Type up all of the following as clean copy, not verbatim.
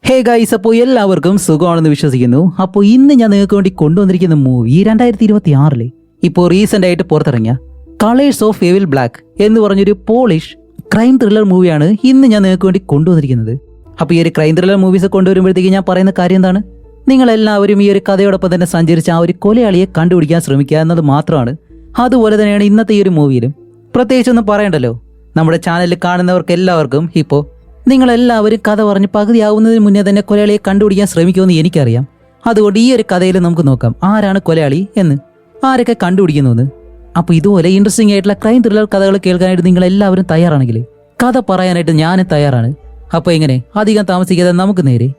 Hey guys, അപ്പോൾ എല്ലാവർക്കും സുഖമാണെന്ന് വിശ്വസിക്കുന്നു. അപ്പോൾ ഇന്ന് ഞാൻ നിങ്ങൾക്ക് വേണ്ടി കൊണ്ടുവന്നിരിക്കുന്ന മൂവി 2026 ഇപ്പോൾ റീസെന്റ് ആയിട്ട് പുറത്തിറങ്ങിയ കളേഴ്സ് ഓഫ് എവിൽ ബ്ലാക്ക് എന്ന് പറഞ്ഞൊരു പോളിഷ് ക്രൈം ത്രില്ലർ മൂവിയാണ് ഇന്ന് ഞാൻ നിങ്ങൾക്ക് വേണ്ടി കൊണ്ടുവന്നിരിക്കുന്നത്. അപ്പോൾ ഈ ഒരു ക്രൈം ത്രില്ലർ മൂവീസ് കൊണ്ടുവരുമ്പോഴത്തേക്ക് ഞാൻ പറയുന്ന കാര്യം എന്താണ്? നിങ്ങളെല്ലാവരും ഈ ഒരു കഥയോടൊപ്പം തന്നെ സഞ്ചരിച്ച് ആ ഒരു കൊലയാളിയെ കണ്ടുപിടിക്കാൻ ശ്രമിക്കുക എന്നത് മാത്രമാണ്. അതുപോലെ തന്നെയാണ് ഇന്നത്തെ ഈ ഒരു മൂവിയിലും. പ്രത്യേകിച്ചൊന്നും പറയണ്ടല്ലോ, നമ്മുടെ ചാനലിൽ കാണുന്നവർക്ക് എല്ലാവർക്കും ഇപ്പോൾ നിങ്ങളെല്ലാവരും കഥ പറഞ്ഞ് പകുതിയാവുന്നതിന് മുന്നേ തന്നെ കൊലയാളിയെ കണ്ടുപിടിക്കാൻ ശ്രമിക്കുമെന്ന് എനിക്കറിയാം. അതുകൊണ്ട് ഈ ഒരു കഥയിൽ നമുക്ക് നോക്കാം ആരാണ് കൊലയാളി എന്ന്, ആരൊക്കെ കണ്ടുപിടിക്കുന്നുവെന്ന്. അപ്പോൾ ഇതുപോലെ ഇൻട്രസ്റ്റിംഗ് ആയിട്ടുള്ള ക്രൈം ത്രില്ലർ കഥകൾ കേൾക്കാനായിട്ട് നിങ്ങൾ എല്ലാവരും തയ്യാറാണെങ്കിൽ കഥ പറയാനായിട്ട് ഞാനും തയ്യാറാണ്. അപ്പോൾ എങ്ങനെ അധികം താമസിക്കാതെ നമുക്ക് നേരെ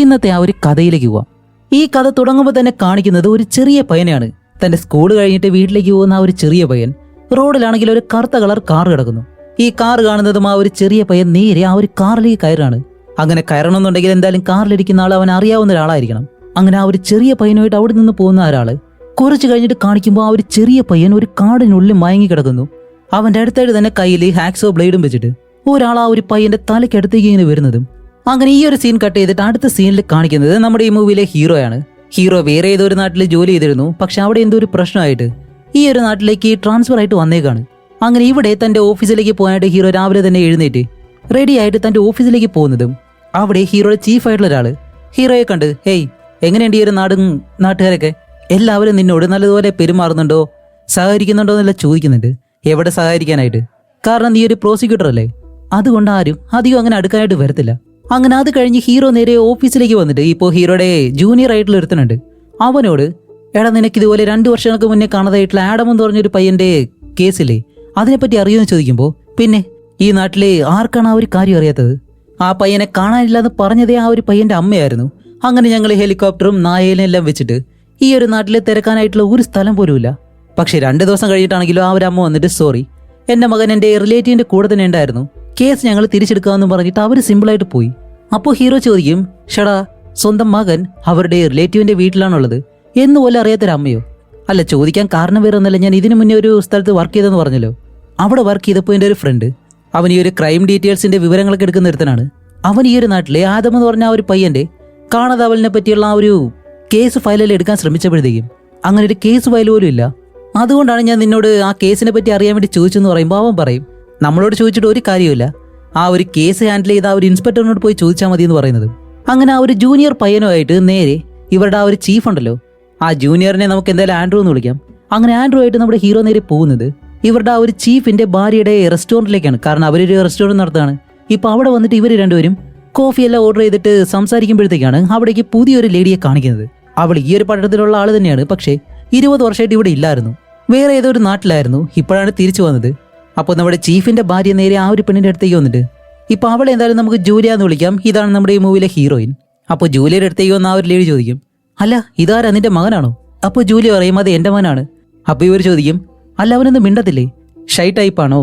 ഇന്നത്തെ ആ ഒരു കഥയിലേക്ക് പോവാം. ഈ കഥ തുടങ്ങുമ്പോൾ തന്നെ കാണിക്കുന്നത് ഒരു ചെറിയ പയ്യനെയാണ്. തന്റെ സ്കൂൾ കഴിഞ്ഞിട്ട് വീട്ടിലേക്ക് പോകുന്ന ആ ഒരു ചെറിയ പയ്യൻ റോഡിലാണെങ്കിൽ ഒരു കറുത്ത കളർ കാർ കിടക്കുന്നു. ഈ കാർ കാണുന്നതും ആ ഒരു ചെറിയ പയ്യൻ നേരെ ആ ഒരു കാറിലേക്ക് കയറാണ്. അങ്ങനെ കയറണമെന്നുണ്ടെങ്കിൽ എന്തായാലും കാറിലിരിക്കുന്ന ആൾ അവൻ അറിയാവുന്ന ഒരാളായിരിക്കണം. അങ്ങനെ ആ ഒരു ചെറിയ പയ്യനുമായിട്ട് അവിടെ നിന്ന് പോകുന്ന ഒരാള് കുറച്ച് കഴിഞ്ഞിട്ട് കാണിക്കുമ്പോൾ ആ ഒരു ചെറിയ പയ്യൻ ഒരു കാടിനുള്ളിൽ മയങ്ങി കിടക്കുന്നു. അവന്റെ അടുത്തായിട്ട് തന്നെ കയ്യിൽ ഹാക്സോ ബ്ലേഡും വെച്ചിട്ട് ഒരാൾ ആ ഒരു പയ്യന്റെ തലയ്ക്കടുത്തേക്ക് ഇങ്ങനെ വരുന്നതും. അങ്ങനെ ഈ ഒരു സീൻ കട്ട് ചെയ്തിട്ട് അടുത്ത സീനിൽ കാണിക്കുന്നത് നമ്മുടെ ഈ മൂവിയിലെ ഹീറോയാണ്. ഹീറോ വേറെ ഏതോ ഒരു നാട്ടിൽ ജോലി ചെയ്തിരുന്നു. പക്ഷെ അവിടെ എന്തോ ഒരു പ്രശ്നമായിട്ട് ഈ ഒരു നാട്ടിലേക്ക് ട്രാൻസ്ഫർ ആയിട്ട് വന്നേക്കാണ്. അങ്ങനെ ഇവിടെ തന്റെ ഓഫീസിലേക്ക് പോകാനായിട്ട് ഹീറോ രാവിലെ തന്നെ എഴുന്നേറ്റ് റെഡി ആയിട്ട് തന്റെ ഓഫീസിലേക്ക് പോകുന്നതും അവിടെ ഹീറോയുടെ ചീഫായിട്ടുള്ള ഒരാള് ഹീറോയെ കണ്ട്, ഹേയ് എങ്ങനെയുണ്ട് ഈ ഒരു നാട്ടുകാരൊക്കെ എല്ലാവരും നിന്നോട് നല്ലതുപോലെ പെരുമാറുന്നുണ്ടോ, സഹകരിക്കുന്നുണ്ടോ എന്നെല്ലാം ചോദിക്കുന്നുണ്ട്. എവിടെ സഹകരിക്കാനായിട്ട്? കാരണം നീ ഒരു പ്രോസിക്യൂട്ടർ അല്ലേ, അതുകൊണ്ട് ആരും അധികം അങ്ങനെ അടുക്കാനായിട്ട് വരത്തില്ല. അങ്ങനെ അത് കഴിഞ്ഞ് ഹീറോ നേരെ ഓഫീസിലേക്ക് വന്നിട്ട് ഇപ്പോൾ ഹീറോയുടെ ജൂനിയർ ആയിട്ടുള്ള ഒരുത്തനുണ്ട്. അവനോട്, എടാ നിനക്ക് ഇതുപോലെ 2 വർഷങ്ങൾക്ക് മുന്നേ കാണാതായിട്ടുള്ള ആഡം എന്ന് പറഞ്ഞൊരു പയ്യന്റെ കേസില്ലേ, അതിനെപ്പറ്റി അറിയുമെന്ന് ചോദിക്കുമ്പോൾ, പിന്നെ ഈ നാട്ടിലെ ആർക്കാണ് ആ ഒരു കാര്യം അറിയാത്തത്? ആ പയ്യനെ കാണാനില്ലാന്ന് പറഞ്ഞതേ ആ ഒരു പയ്യന്റെ അമ്മയായിരുന്നു. അങ്ങനെ ഞങ്ങൾ ഹെലികോപ്റ്ററും നായയിലും എല്ലാം വെച്ചിട്ട് ഈ ഒരു നാട്ടിലെ തിരക്കാനായിട്ടുള്ള ഒരു സ്ഥലം പോലുമില്ല. പക്ഷെ 2 ദിവസം കഴിഞ്ഞിട്ടാണെങ്കിലും ആ ഒരു അമ്മ വന്നിട്ട്, സോറി എന്റെ മകൻ എന്റെ റിലേറ്റീവിന്റെ കൂടെ തന്നെ ഉണ്ടായിരുന്നു, കേസ് ഞങ്ങൾ തിരിച്ചെടുക്കാമെന്ന് പറഞ്ഞിട്ട് അവർ സിമ്പിളായിട്ട് പോയി. അപ്പോൾ ഹീറോ ചോദിക്കും, ഷടാ സ്വന്തം മകൻ അവരുടെ റിലേറ്റീവിന്റെ വീട്ടിലാണുള്ളത് എന്നുപോലെ അറിയാത്തൊരമ്മയോ? അല്ല, ചോദിക്കാൻ കാരണം വേറെ ഒന്നല്ല, ഞാൻ ഇതിനു മുന്നേ ഒരു സ്ഥലത്ത് വർക്ക് ചെയ്തെന്ന് പറഞ്ഞല്ലോ. അവിടെ വർക്ക് ചെയ്തപ്പോൾ എൻ്റെ ഒരു ഫ്രണ്ട്, അവൻ ഈ ഒരു ക്രൈം ഡീറ്റെയിൽസിന്റെ വിവരങ്ങളൊക്കെ എടുക്കുന്ന ഒരുത്തനാണ്. അവൻ ഈ ഒരു നാട്ടിലെ ആദം എന്ന് പറഞ്ഞ ആ ഒരു പയ്യന്റെ കാണാതാവലിനെ പറ്റിയുള്ള ആ ഒരു കേസ് ഫയലെല്ലാം എടുക്കാൻ ശ്രമിച്ചപ്പോഴത്തേക്കും അങ്ങനെ ഒരു കേസ് ഫയൽ പോലും ഇല്ല. അതുകൊണ്ടാണ് ഞാൻ നിന്നോട് ആ കേസിനെ പറ്റി അറിയാൻ വേണ്ടി ചോദിച്ചെന്ന് പറയുമ്പോൾ അവൻ പറയും, നമ്മളോട് ചോദിച്ചിട്ട് ഒരു കാര്യമില്ല, ആ ഒരു കേസ് ഹാൻഡിൽ ചെയ്ത ആ ഒരു ഇൻസ്പെക്ടറിനോട് പോയി ചോദിച്ചാൽ മതി എന്ന് പറയുന്നത്. അങ്ങനെ ആ ഒരു ജൂനിയർ പയ്യനുമായിട്ട് നേരെ ഇവരുടെ ആ ഒരു ചീഫ് ഉണ്ടല്ലോ, ആ ജൂനിയറിനെ നമുക്ക് എന്തായാലും ആൻഡ്രൂ എന്ന് വിളിക്കാം. അങ്ങനെ ആൻഡ്രൂ ആയിട്ട് നമ്മുടെ ഹീറോ നേരെ പോകുന്നത് ഇവരുടെ ആ ഒരു ചീഫിന്റെ ഭാര്യയുടെ റെസ്റ്റോറൻറ്റിലേക്കാണ്. കാരണം അവരൊരു റെസ്റ്റോറൻറ്റ് നടത്താണ്. ഇപ്പൊ അവിടെ വന്നിട്ട് ഇവർ രണ്ടുപേരും കോഫി എല്ലാം ഓർഡർ ചെയ്തിട്ട് സംസാരിക്കുമ്പോഴത്തേക്കാണ് അവിടേക്ക് പുതിയൊരു ലേഡിയെ കാണിക്കുന്നത്. അവൾ ഈ ഒരു പട്ടണത്തിലുള്ള ആൾ തന്നെയാണ്, പക്ഷേ 20 വർഷമായിട്ട് ഇവിടെ ഇല്ലായിരുന്നു, വേറെ ഏതോ ഒരു നാട്ടിലായിരുന്നു, ഇപ്പോഴാണ് തിരിച്ചു വന്നത്. അപ്പോൾ നമ്മുടെ ചീഫിന്റെ ഭാര്യ നേരെ ആ ഒരു പെണ്ണിന്റെ അടുത്തേക്ക് വന്നിട്ട്, ഇപ്പൊ അവളെ എന്തായാലും നമുക്ക് ജൂലിയ എന്ന് വിളിക്കാം, ഇതാണ് നമ്മുടെ ഈ മൂവിയിലെ ഹീറോയിൻ. അപ്പോൾ ജൂലിയയുടെ അടുത്തേക്ക് വന്ന ആ ഒരു ലേഡി ചോദിക്കും, അല്ല ഇതാരാ, നിന്റെ മകനാണോ? അപ്പോൾ ജൂലിയ പറയും, അത് എന്റെ മകനാണ്. അപ്പോൾ ഇവർ ചോദിക്കും, അല്ല അവനൊന്നും മിണ്ടത്തില്ലേ, ഷൈ ടൈപ്പാണോ?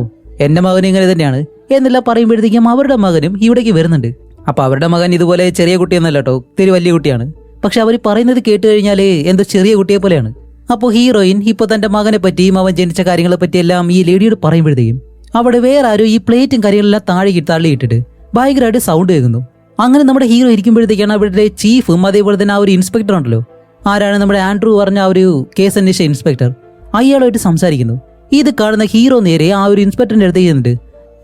എന്റെ മകനും ഇങ്ങനെ തന്നെയാണ് എന്നെല്ലാം പറയുമ്പോഴത്തേക്കും അവരുടെ മകനും ഇവിടേക്ക് വരുന്നുണ്ട്. അപ്പൊ അവരുടെ മകൻ ഇതുപോലെ ചെറിയ കുട്ടിയൊന്നല്ല കേട്ടോ, ഒത്തിരി വലിയ കുട്ടിയാണ്. പക്ഷെ അവർ പറയുന്നത് കേട്ട് കഴിഞ്ഞാല് എന്തോ ചെറിയ കുട്ടിയെ പോലെയാണ്. അപ്പോൾ ഹീറോയിൻ ഇപ്പോൾ തന്റെ മകനെ പറ്റിയും അവൻ ജനിച്ച കാര്യങ്ങളെ പറ്റിയെല്ലാം ഈ ലേഡിയോട് പറയുമ്പോഴത്തേക്കും അവിടെ വേറെ ആരും ഈ പ്ലേറ്റും കാര്യങ്ങളെല്ലാം താഴെ തള്ളിയിട്ടിട്ട് ഭയങ്കരമായിട്ട് സൗണ്ട് കേൾക്കുന്നു. അങ്ങനെ നമ്മുടെ ഹീറോ ഇരിക്കുമ്പോഴത്തേക്കാണ് അവരുടെ ചീഫും അതേപോലെ തന്നെ ആ ഒരു ഇൻസ്പെക്ടർ ഉണ്ടല്ലോ, ആരാണ് നമ്മുടെ ആൻഡ്രൂ പറഞ്ഞ ആ ഒരു കേസ് അന്വേഷിച്ച ഇൻസ്പെക്ടർ, അയാളുമായിട്ട് സംസാരിക്കുന്നു. ഇത് കാണുന്ന ഹീറോ നേരെ ആ ഒരു ഇൻസ്പെക്ടറിന്റെ അടുത്തേക്ക് ചെന്നിട്ട്,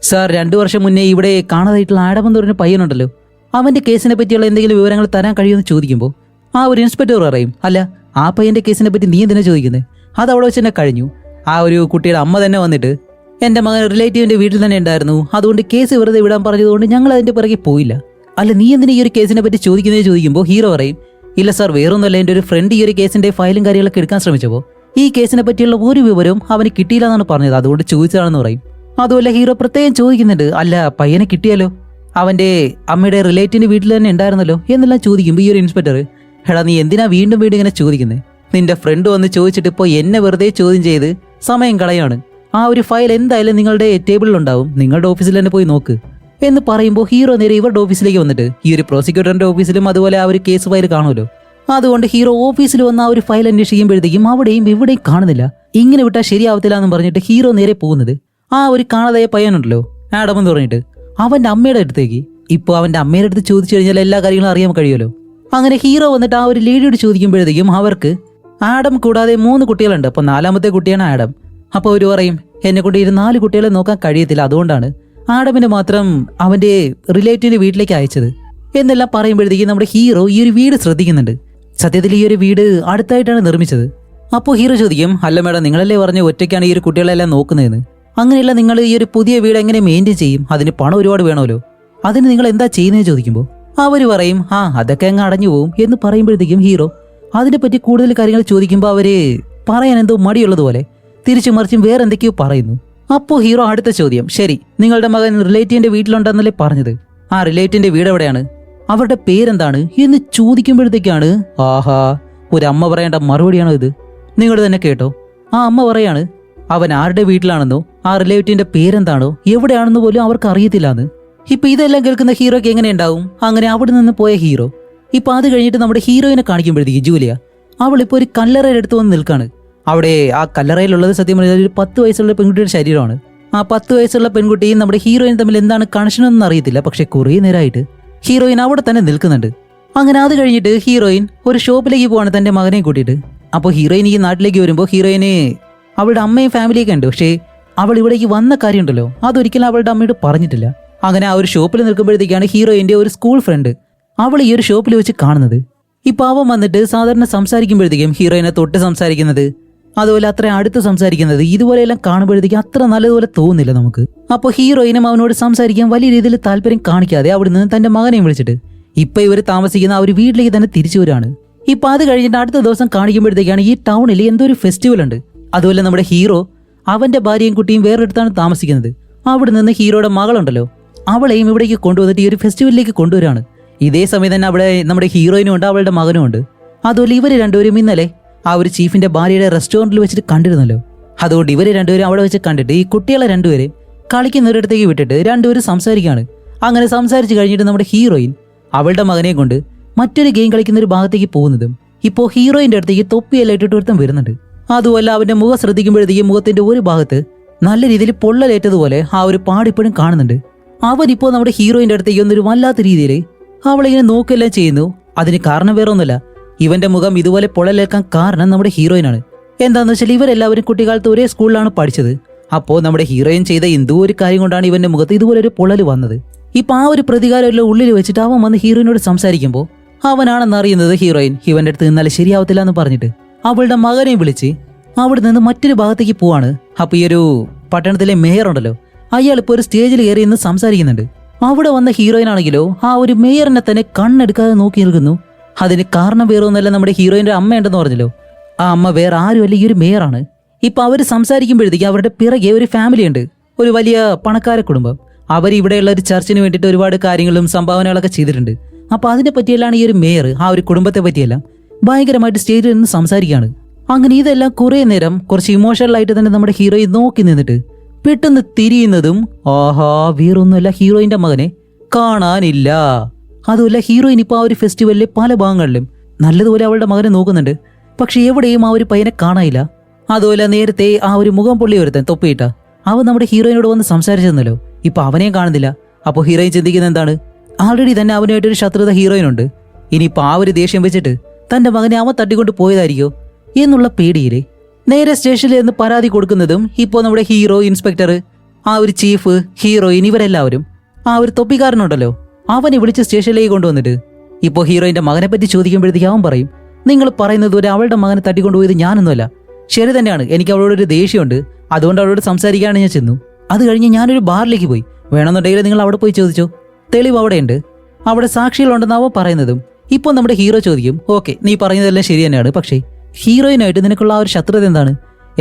സാർ 2 വർഷം മുന്നേ ഇവിടെ കാണാതായിട്ടുള്ള ആഡം എന്ന് പറഞ്ഞ പയ്യനുണ്ടല്ലോ, അവന്റെ കേസിനെ പറ്റിയുള്ള എന്തെങ്കിലും വിവരങ്ങൾ തരാൻ കഴിയുമെന്ന് ചോദിക്കുമ്പോൾ ആ ഒരു ഇൻസ്പെക്ടർ പറയും, അല്ല ആ പയ്യന്റെ കേസിനെ പറ്റി നീ എന്തിനാ ചോദിക്കുന്നത്, അത് അവിടെ വെച്ച് തന്നെ കഴിഞ്ഞു. ആ ഒരു കുട്ടിയുടെ അമ്മ തന്നെ വന്നിട്ട് എന്റെ മകൻ റിലേറ്റീവിന്റെ വീട്ടിൽ തന്നെ ഉണ്ടായിരുന്നു, അതുകൊണ്ട് കേസ് വെറുതെ വിടാൻ പറഞ്ഞതുകൊണ്ട് ഞങ്ങൾ അതിന്റെ പിറകെ പോയില്ല. അല്ല നീ എന്തിനാ ഈ ഒരു കേസിനെ പറ്റി ചോദിക്കുന്നത് ചോദിക്കുമ്പോൾ ഹീറോ പറയും, ഇല്ല സാർ വേറൊന്നുമല്ല, എൻ്റെ ഒരു ഫ്രണ്ട് ഈ ഒരു കേസിന്റെ ഫയലും കാര്യങ്ങളൊക്കെ എടുക്കാൻ ശ്രമിച്ചപ്പോൾ ഈ കേസിനെ പറ്റിയുള്ള ഒരു വിവരവും അവന് കിട്ടിയില്ല എന്നാണ് പറഞ്ഞത്, അതുകൊണ്ട് ചോദിച്ചതാണെന്ന് പറയും. അതുമല്ല ഹീറോ പ്രത്യേകം ചോദിക്കുന്നുണ്ട്, അല്ല പയ്യനെ കിട്ടിയാലോ, അവന്റെ അമ്മയുടെ റിലേറ്റീവിന്റെ വീട്ടിൽ തന്നെ ഉണ്ടായിരുന്നല്ലോ എന്നെല്ലാം ചോദിക്കുമ്പോൾ ഈ ഒരു ഇൻസ്പെക്ടർ, എടാ നീ എന്തിനാ വീണ്ടും ഇങ്ങനെ ചോദിക്കുന്നത്, നിന്റെ ഫ്രണ്ട് വന്ന് ചോദിച്ചിട്ട് ഇപ്പോൾ എന്നെ വെറുതെ ചോദ്യം ചെയ്ത് സമയം കളയാണ്, ആ ഒരു ഫയൽ എന്തായാലും നിങ്ങളുടെ ടേബിളിലുണ്ടാവും, നിങ്ങളുടെ ഓഫീസിൽ തന്നെ പോയി നോക്ക് എന്ന് പറയുമ്പോൾ ഹീറോ നേരെ ഇവരുടെ ഓഫീസിലേക്ക് വന്നിട്ട് ഈ ഒരു പ്രോസിക്യൂട്ടറിന്റെ ഓഫീസിലും അതുപോലെ ആ ഒരു കേസ് ഫയൽ കാണുമല്ലോ, അതുകൊണ്ട് ഹീറോ ഓഫീസിൽ വന്ന ആ ഒരു ഫയൽ അന്വേഷിക്കുമ്പോഴത്തേക്കും അവിടെയും ഇവിടെയും കാണുന്നില്ല. ഇങ്ങനെ വിട്ടാൽ ശരിയാവത്തില്ല എന്ന് പറഞ്ഞിട്ട് ഹീറോ നേരെ പോകുന്നത് ആ ഒരു കാണാതായ പയ്യനുണ്ടല്ലോ ആഡം എന്ന് പറഞ്ഞിട്ട് അവന്റെ അമ്മയുടെ അടുത്തേക്ക്. ഇപ്പോൾ അവൻ്റെ അമ്മയുടെ അടുത്ത് ചോദിച്ചു കഴിഞ്ഞാൽ എല്ലാ കാര്യങ്ങളും അറിയാൻ കഴിയുമല്ലോ. അങ്ങനെ ഹീറോ വന്നിട്ട് ആ ഒരു ലേഡിയോട് ചോദിക്കുമ്പോഴത്തേക്കും അവർക്ക് ആഡം കൂടാതെ 3 കുട്ടികളുണ്ട്. അപ്പോൾ 4ാമത്തെ കുട്ടിയാണ് ആഡം. അപ്പോൾ അവർ പറയും എന്നെ കൊണ്ട് 4 കുട്ടികളെ നോക്കാൻ കഴിയത്തില്ല, അതുകൊണ്ടാണ് ആഡമിനെ മാത്രം അവൻ്റെ റിലേറ്റീവിൻ്റെ വീട്ടിലേക്ക് അയച്ചത് എന്നെല്ലാം പറയുമ്പോഴത്തേക്കും നമ്മുടെ ഹീറോ ഈ ഒരു വീട് ശ്രദ്ധിക്കുന്നുണ്ട്. സത്യത്തിൽ ഈ ഒരു വീട് അടുത്തായിട്ടാണ് നിർമ്മിച്ചത്. അപ്പോൾ ഹീറോ ചോദിക്കും, അല്ല മേഡം, നിങ്ങളല്ലേ പറഞ്ഞ് ഒറ്റയ്ക്കാണ് ഈ ഒരു കുട്ടികളെല്ലാം നോക്കുന്നതെന്ന്. അങ്ങനെയല്ല, നിങ്ങൾ ഈ ഒരു പുതിയ വീട് എങ്ങനെ മെയിൻറ്റെയിൻ ചെയ്യും? അതിന് പണം ഒരുപാട് വേണമല്ലോ. അതിന് നിങ്ങൾ എന്താ ചെയ്യുന്നതെന്ന് ചോദിക്കുമ്പോൾ അവർ പറയും അതൊക്കെ അങ്ങ് അടഞ്ഞു പോകും എന്ന് പറയുമ്പോഴത്തേക്കും ഹീറോ അതിനെപ്പറ്റി കൂടുതൽ കാര്യങ്ങൾ ചോദിക്കുമ്പോൾ അവർ പറയാൻ എന്തോ മടിയുള്ളതുപോലെ തിരിച്ചു മറിച്ചും വേറെ എന്തൊക്കെയോ പറയുന്നു. അപ്പോൾ ഹീറോ അടുത്ത ചോദ്യം, ശരി, നിങ്ങളുടെ മകൻ റിലേറ്റീവിൻ്റെ വീട്ടിലുണ്ടെന്നല്ലേ പറഞ്ഞത്? ആ റിലേറ്റീവിൻ്റെ വീട് എവിടെയാണ്? അവരുടെ പേരെന്താണ് എന്ന് ചോദിക്കുമ്പോഴത്തേക്കാണ് ഒരു അമ്മ പറയേണ്ട മറുപടിയാണോ ഇത്? നിങ്ങൾ തന്നെ കേട്ടോ. ആ അമ്മ പറയാണ് അവൻ ആരുടെ വീട്ടിലാണെന്നോ ആ റിലേറ്റീവിൻ്റെ പേരെന്താണോ എവിടെയാണെന്ന് പോലും അവർക്ക് അറിയത്തില്ലാന്ന്. ഇപ്പൊ ഇതെല്ലാം കേൾക്കുന്ന ഹീറോയ്ക്ക് എങ്ങനെ ഉണ്ടാവും? അങ്ങനെ അവിടെ നിന്ന് പോയ ഹീറോ ഇപ്പൊ അത് കഴിഞ്ഞിട്ട് നമ്മുടെ ഹീറോയിനെ കാണിക്കുമ്പോഴത്തേക്ക് ജൂലിയ അവളിപ്പോൾ ഒരു കല്ലറയുടെ അടുത്ത് വന്ന് നിൽക്കാണ്. അവിടെ ആ കല്ലറയിലുള്ളത് സത്യം പറഞ്ഞാൽ ഒരു 10 വയസ്സുള്ള പെൺകുട്ടിയുടെ ശരീരമാണ്. ആ 10 വയസ്സുള്ള പെൺകുട്ടിയും നമ്മുടെ ഹീറോയിൻ തമ്മിൽ എന്താണ് കണക്ഷനൊന്നും അറിയത്തില്ല. പക്ഷെ കുറേ നേരമായിട്ട് ഹീറോയിൻ അവിടെ തന്നെ നിൽക്കുന്നുണ്ട്. അങ്ങനെ അത് കഴിഞ്ഞിട്ട് ഹീറോയിൻ ഒരു ഷോപ്പിലേക്ക് പോവാണ് തന്റെ മകനെ കൂട്ടിയിട്ട്. അപ്പോൾ ഹീറോയിൻ ഈ നാട്ടിലേക്ക് വരുമ്പോൾ ഹീറോയിന് അവളുടെ അമ്മയും ഫാമിലിയൊക്കെ ഉണ്ട്. പക്ഷേ അവൾ ഇവിടേക്ക് വന്ന കാര്യമുണ്ടല്ലോ അതൊരിക്കലും അവളുടെ അമ്മയോട് പറഞ്ഞിട്ടില്ല. അങ്ങനെ ആ ഒരു ഷോപ്പിൽ നിൽക്കുമ്പോഴത്തേക്കാണ് ഹീറോയിൻ്റെ ഒരു സ്കൂൾ ഫ്രണ്ട് അവൾ ഈ ഒരു ഷോപ്പിൽ വെച്ച് കാണുന്നത്. ഇപ്പം അവൻ വന്നിട്ട് സാധാരണ സംസാരിക്കുമ്പോഴത്തേക്കും ഹീറോയിനെ തൊട്ട് സംസാരിക്കുന്നത്, അതുപോലെ അത്ര അടുത്ത് സംസാരിക്കുന്നത്, ഇതുപോലെയെല്ലാം കാണുമ്പോഴത്തേക്കും അത്ര നല്ലതുപോലെ തോന്നുന്നില്ല നമുക്ക്. അപ്പോൾ ഹീറോയിനും അവനോട് സംസാരിക്കാൻ വലിയ രീതിയിൽ താല്പര്യം കാണിക്കാതെ അവിടെ നിന്ന് തന്റെ മകനെയും വിളിച്ചിട്ട് ഇപ്പം ഇവർ താമസിക്കുന്ന ആ ഒരു വീട്ടിലേക്ക് തന്നെ തിരിച്ചു വരികയാണ്. ഇപ്പം അത് കഴിഞ്ഞിട്ട് അടുത്ത ദിവസം കാണിക്കുമ്പോഴത്തേക്കാണ് ഈ ടൗണിൽ എന്തോ ഒരു ഫെസ്റ്റിവൽ ഉണ്ട്. അതുപോലെ നമ്മുടെ ഹീറോ അവന്റെ ഭാര്യയും കുട്ടിയും വേറൊരിടത്താണ് താമസിക്കുന്നത്. അവിടെ നിന്ന് ഹീറോയുടെ മകളുണ്ടല്ലോ അവളെയും ഇവിടേക്ക് കൊണ്ടുവന്നിട്ട് ഈ ഒരു ഫെസ്റ്റിവലിലേക്ക് കൊണ്ടുവരികയാണ്. ഇതേ സമയം തന്നെ അവിടെ നമ്മുടെ ഹീറോയിനും ഉണ്ട്, അവളുടെ മകനും ഉണ്ട്. അതുപോലെ ഇവർ രണ്ടുപേരും ഇന്നലെ ആ ഒരു ചീഫിന്റെ ഭാര്യയുടെ റെസ്റ്റോറൻറ്റിൽ വെച്ചിട്ട് കണ്ടിരുന്നല്ലോ. അതുകൊണ്ട് ഇവർ രണ്ടുപേരും അവിടെ വെച്ച് കണ്ടിട്ട് ഈ കുട്ടികളെ രണ്ടുപേരും കളിക്കുന്നൊരിടത്തേക്ക് വിട്ടിട്ട് രണ്ടുപേരും സംസാരിക്കുകയാണ്. അങ്ങനെ സംസാരിച്ച് കഴിഞ്ഞിട്ട് നമ്മുടെ ഹീറോയിൻ അവളുടെ മകനെ കൊണ്ട് മറ്റൊരു ഗെയിം കളിക്കുന്ന ഒരു ഭാഗത്തേക്ക് പോകുന്നതും ഇപ്പോൾ ഹീറോയിൻ്റെ അടുത്തേക്ക് തൊപ്പിയെല്ലാം ഇട്ടിട്ട് ഒരുത്തം വരുന്നുണ്ട്. അതുമല്ല അവന്റെ മുഖം ശ്രദ്ധിക്കുമ്പോഴത്തേക്കും മുഖത്തിന്റെ ഒരു ഭാഗത്ത് നല്ല രീതിയിൽ പൊള്ളലേറ്റതുപോലെ ആ ഒരു പാടിപ്പോഴും കാണുന്നുണ്ട്. അവനിപ്പോൾ നമ്മുടെ ഹീറോയിൻ്റെ അടുത്തേക്ക് ഒന്നൊരു വല്ലാത്ത രീതിയിൽ അവളിങ്ങനെ നോക്കുകയെല്ലാം ചെയ്യുന്നു. അതിന് കാരണം വേറെ ഒന്നുമല്ല, ഇവന്റെ മുഖം ഇതുപോലെ പൊള്ളലേൽക്കാൻ കാരണം നമ്മുടെ ഹീറോയിനാണ്. എന്താണെന്ന് വെച്ചാൽ ഇവരെല്ലാവരും കുട്ടിക്കാലത്ത് ഒരേ സ്കൂളിലാണ് പഠിച്ചത്. അപ്പോൾ നമ്മുടെ ഹീറോയിൻ ചെയ്ത എന്തോ ഒരു കാര്യം കൊണ്ടാണ് ഇവന്റെ മുഖത്ത് ഇതുപോലെ ഒരു പൊള്ളൽ വന്നത്. ഇപ്പം ആ ഒരു പ്രതികാരമെല്ലാം ഉള്ളിൽ വെച്ചിട്ട് അവൻ വന്ന് ഹീറോയിനോട് സംസാരിക്കുമ്പോൾ അവനാണെന്ന് അറിയുന്നത് ഹീറോയിൻ ഇവന്റെ അടുത്ത് നിന്നാലും ശരിയാവത്തില്ല എന്ന് പറഞ്ഞിട്ട് അവളുടെ മകനെ വിളിച്ച് അവിടെ നിന്ന് മറ്റൊരു ഭാഗത്തേക്ക് പോവാണ്. അപ്പൊ ഈ ഒരു പട്ടണത്തിലെ മേയർ ഉണ്ടല്ലോ അയാൾ ഇപ്പോൾ ഒരു സ്റ്റേജിൽ കയറി നിന്ന് സംസാരിക്കുന്നുണ്ട്. അവിടെ വന്ന ഹീറോയിൻ ആണെങ്കിലോ ആ ഒരു മേയറിനെ തന്നെ കണ്ണെടുക്കാതെ നോക്കി നിൽക്കുന്നു. അതിന് കാരണം വേറെ ഒന്നല്ല, നമ്മുടെ ഹീറോയിൻ്റെ അമ്മയുണ്ടെന്ന് പറഞ്ഞല്ലോ. ആ അമ്മ വേറെ ആരുമല്ല, ഈ ഒരു മേയറാണ്. ഇപ്പൊ അവർ സംസാരിക്കുമ്പോഴത്തേക്ക് അവരുടെ പിറകെ ഒരു ഫാമിലി ഉണ്ട്, ഒരു വലിയ പണക്കാര കുടുംബം. അവർ ഇവിടെയുള്ള ഒരു ചർച്ചിന് വേണ്ടിയിട്ട് ഒരുപാട് കാര്യങ്ങളും സംഭാവനകളൊക്കെ ചെയ്തിട്ടുണ്ട്. അപ്പൊ അതിനെ പറ്റിയെല്ലാം ഈ ഒരു മേയർ ആ ഒരു കുടുംബത്തെ പറ്റിയെല്ലാം ഭയങ്കരമായിട്ട് സ്റ്റേജിൽ നിന്ന് സംസാരിക്കുകയാണ്. അങ്ങനെ ഇതെല്ലാം കുറെ നേരം കുറച്ച് ഇമോഷണൽ ആയിട്ട് തന്നെ നമ്മുടെ ഹീറോയിൻ നോക്കി നിന്നിട്ട് പെട്ടെന്ന് തിരിയുന്നതും വേറൊന്നുമല്ല, ഹീറോയിന്റെ മകനെ കാണാനില്ല. അതുമല്ല ഹീറോയിൻ ഇപ്പോൾ ആ ഒരു ഫെസ്റ്റിവലിലെ പല ഭാഗങ്ങളിലും നല്ലതുപോലെ അവളുടെ മകനെ നോക്കുന്നുണ്ട്. പക്ഷെ എവിടെയും ആ ഒരു പയ്യനെ കാണാനില്ല. അതുപോലെ നേരത്തെ ആ ഒരു മുഖം പൊള്ളി ഒരുത്തൻ തൊപ്പിയിട്ട അവൻ നമ്മുടെ ഹീറോയിനോട് വന്ന് സംസാരിച്ചെന്നല്ലോ, ഇപ്പൊ അവനെയും കാണുന്നില്ല. അപ്പോൾ ഹീറോയിൻ ചിന്തിക്കുന്നത് എന്താണ്, ആൾറെഡി തന്നെ അവനുമായിട്ടൊരു ശത്രുത ഹീറോയിനുണ്ട്. ഇനിയിപ്പോൾ ആ ഒരു ദേഷ്യം വെച്ചിട്ട് തന്റെ മകനെ അവൻ തട്ടിക്കൊണ്ട് പോയതായിരിക്കോ എന്നുള്ള പേടിയിലെ നേരെ സ്റ്റേഷനിൽ നിന്ന് പരാതി കൊടുക്കുന്നതും ഇപ്പോൾ നമ്മുടെ ഹീറോ, ഇൻസ്പെക്ടർ, ആ ഒരു ചീഫ്, ഹീറോയിൻ ഇവരെല്ലാവരും ആ ഒരു തൊപ്പിക്കാരനുണ്ടല്ലോ അവനെ വിളിച്ച് സ്റ്റേഷനിലേക്ക് കൊണ്ടുവന്നിട്ട് ഇപ്പോൾ ഹീറോയിന്റെ മകനെ പറ്റി ചോദിക്കുമ്പോഴത്തേക്ക് അവൻ പറയും, നിങ്ങൾ പറയുന്നത് പോലെ അവളുടെ മകനെ തട്ടിക്കൊണ്ടുപോയത് ഞാനൊന്നുമല്ല. ശരി തന്നെയാണ്, എനിക്ക് അവളോടൊരു ദേഷ്യമുണ്ട്, അതുകൊണ്ട് അവളോട് സംസാരിക്കാനാണ് ഞാൻ ചെന്നു. അത് കഴിഞ്ഞ് ഞാനൊരു ബാറിലേക്ക് പോയി. വേണമെന്നുണ്ടെങ്കിൽ നിങ്ങൾ അവിടെ പോയി ചോദിച്ചോ, തെളിവ് അവിടെയുണ്ട്, അവിടെ സാക്ഷികളുണ്ടെന്ന് അവൻ പറയുന്നതും ഇപ്പോൾ നമ്മുടെ ഹീറോ ചോദിക്കും, ഓക്കെ നീ പറയുന്നതെല്ലാം ശരി തന്നെയാണ്, പക്ഷേ ഹീറോയിനായിട്ട് നിനക്കുള്ള ആ ഒരു ശത്രുത എന്താണ്?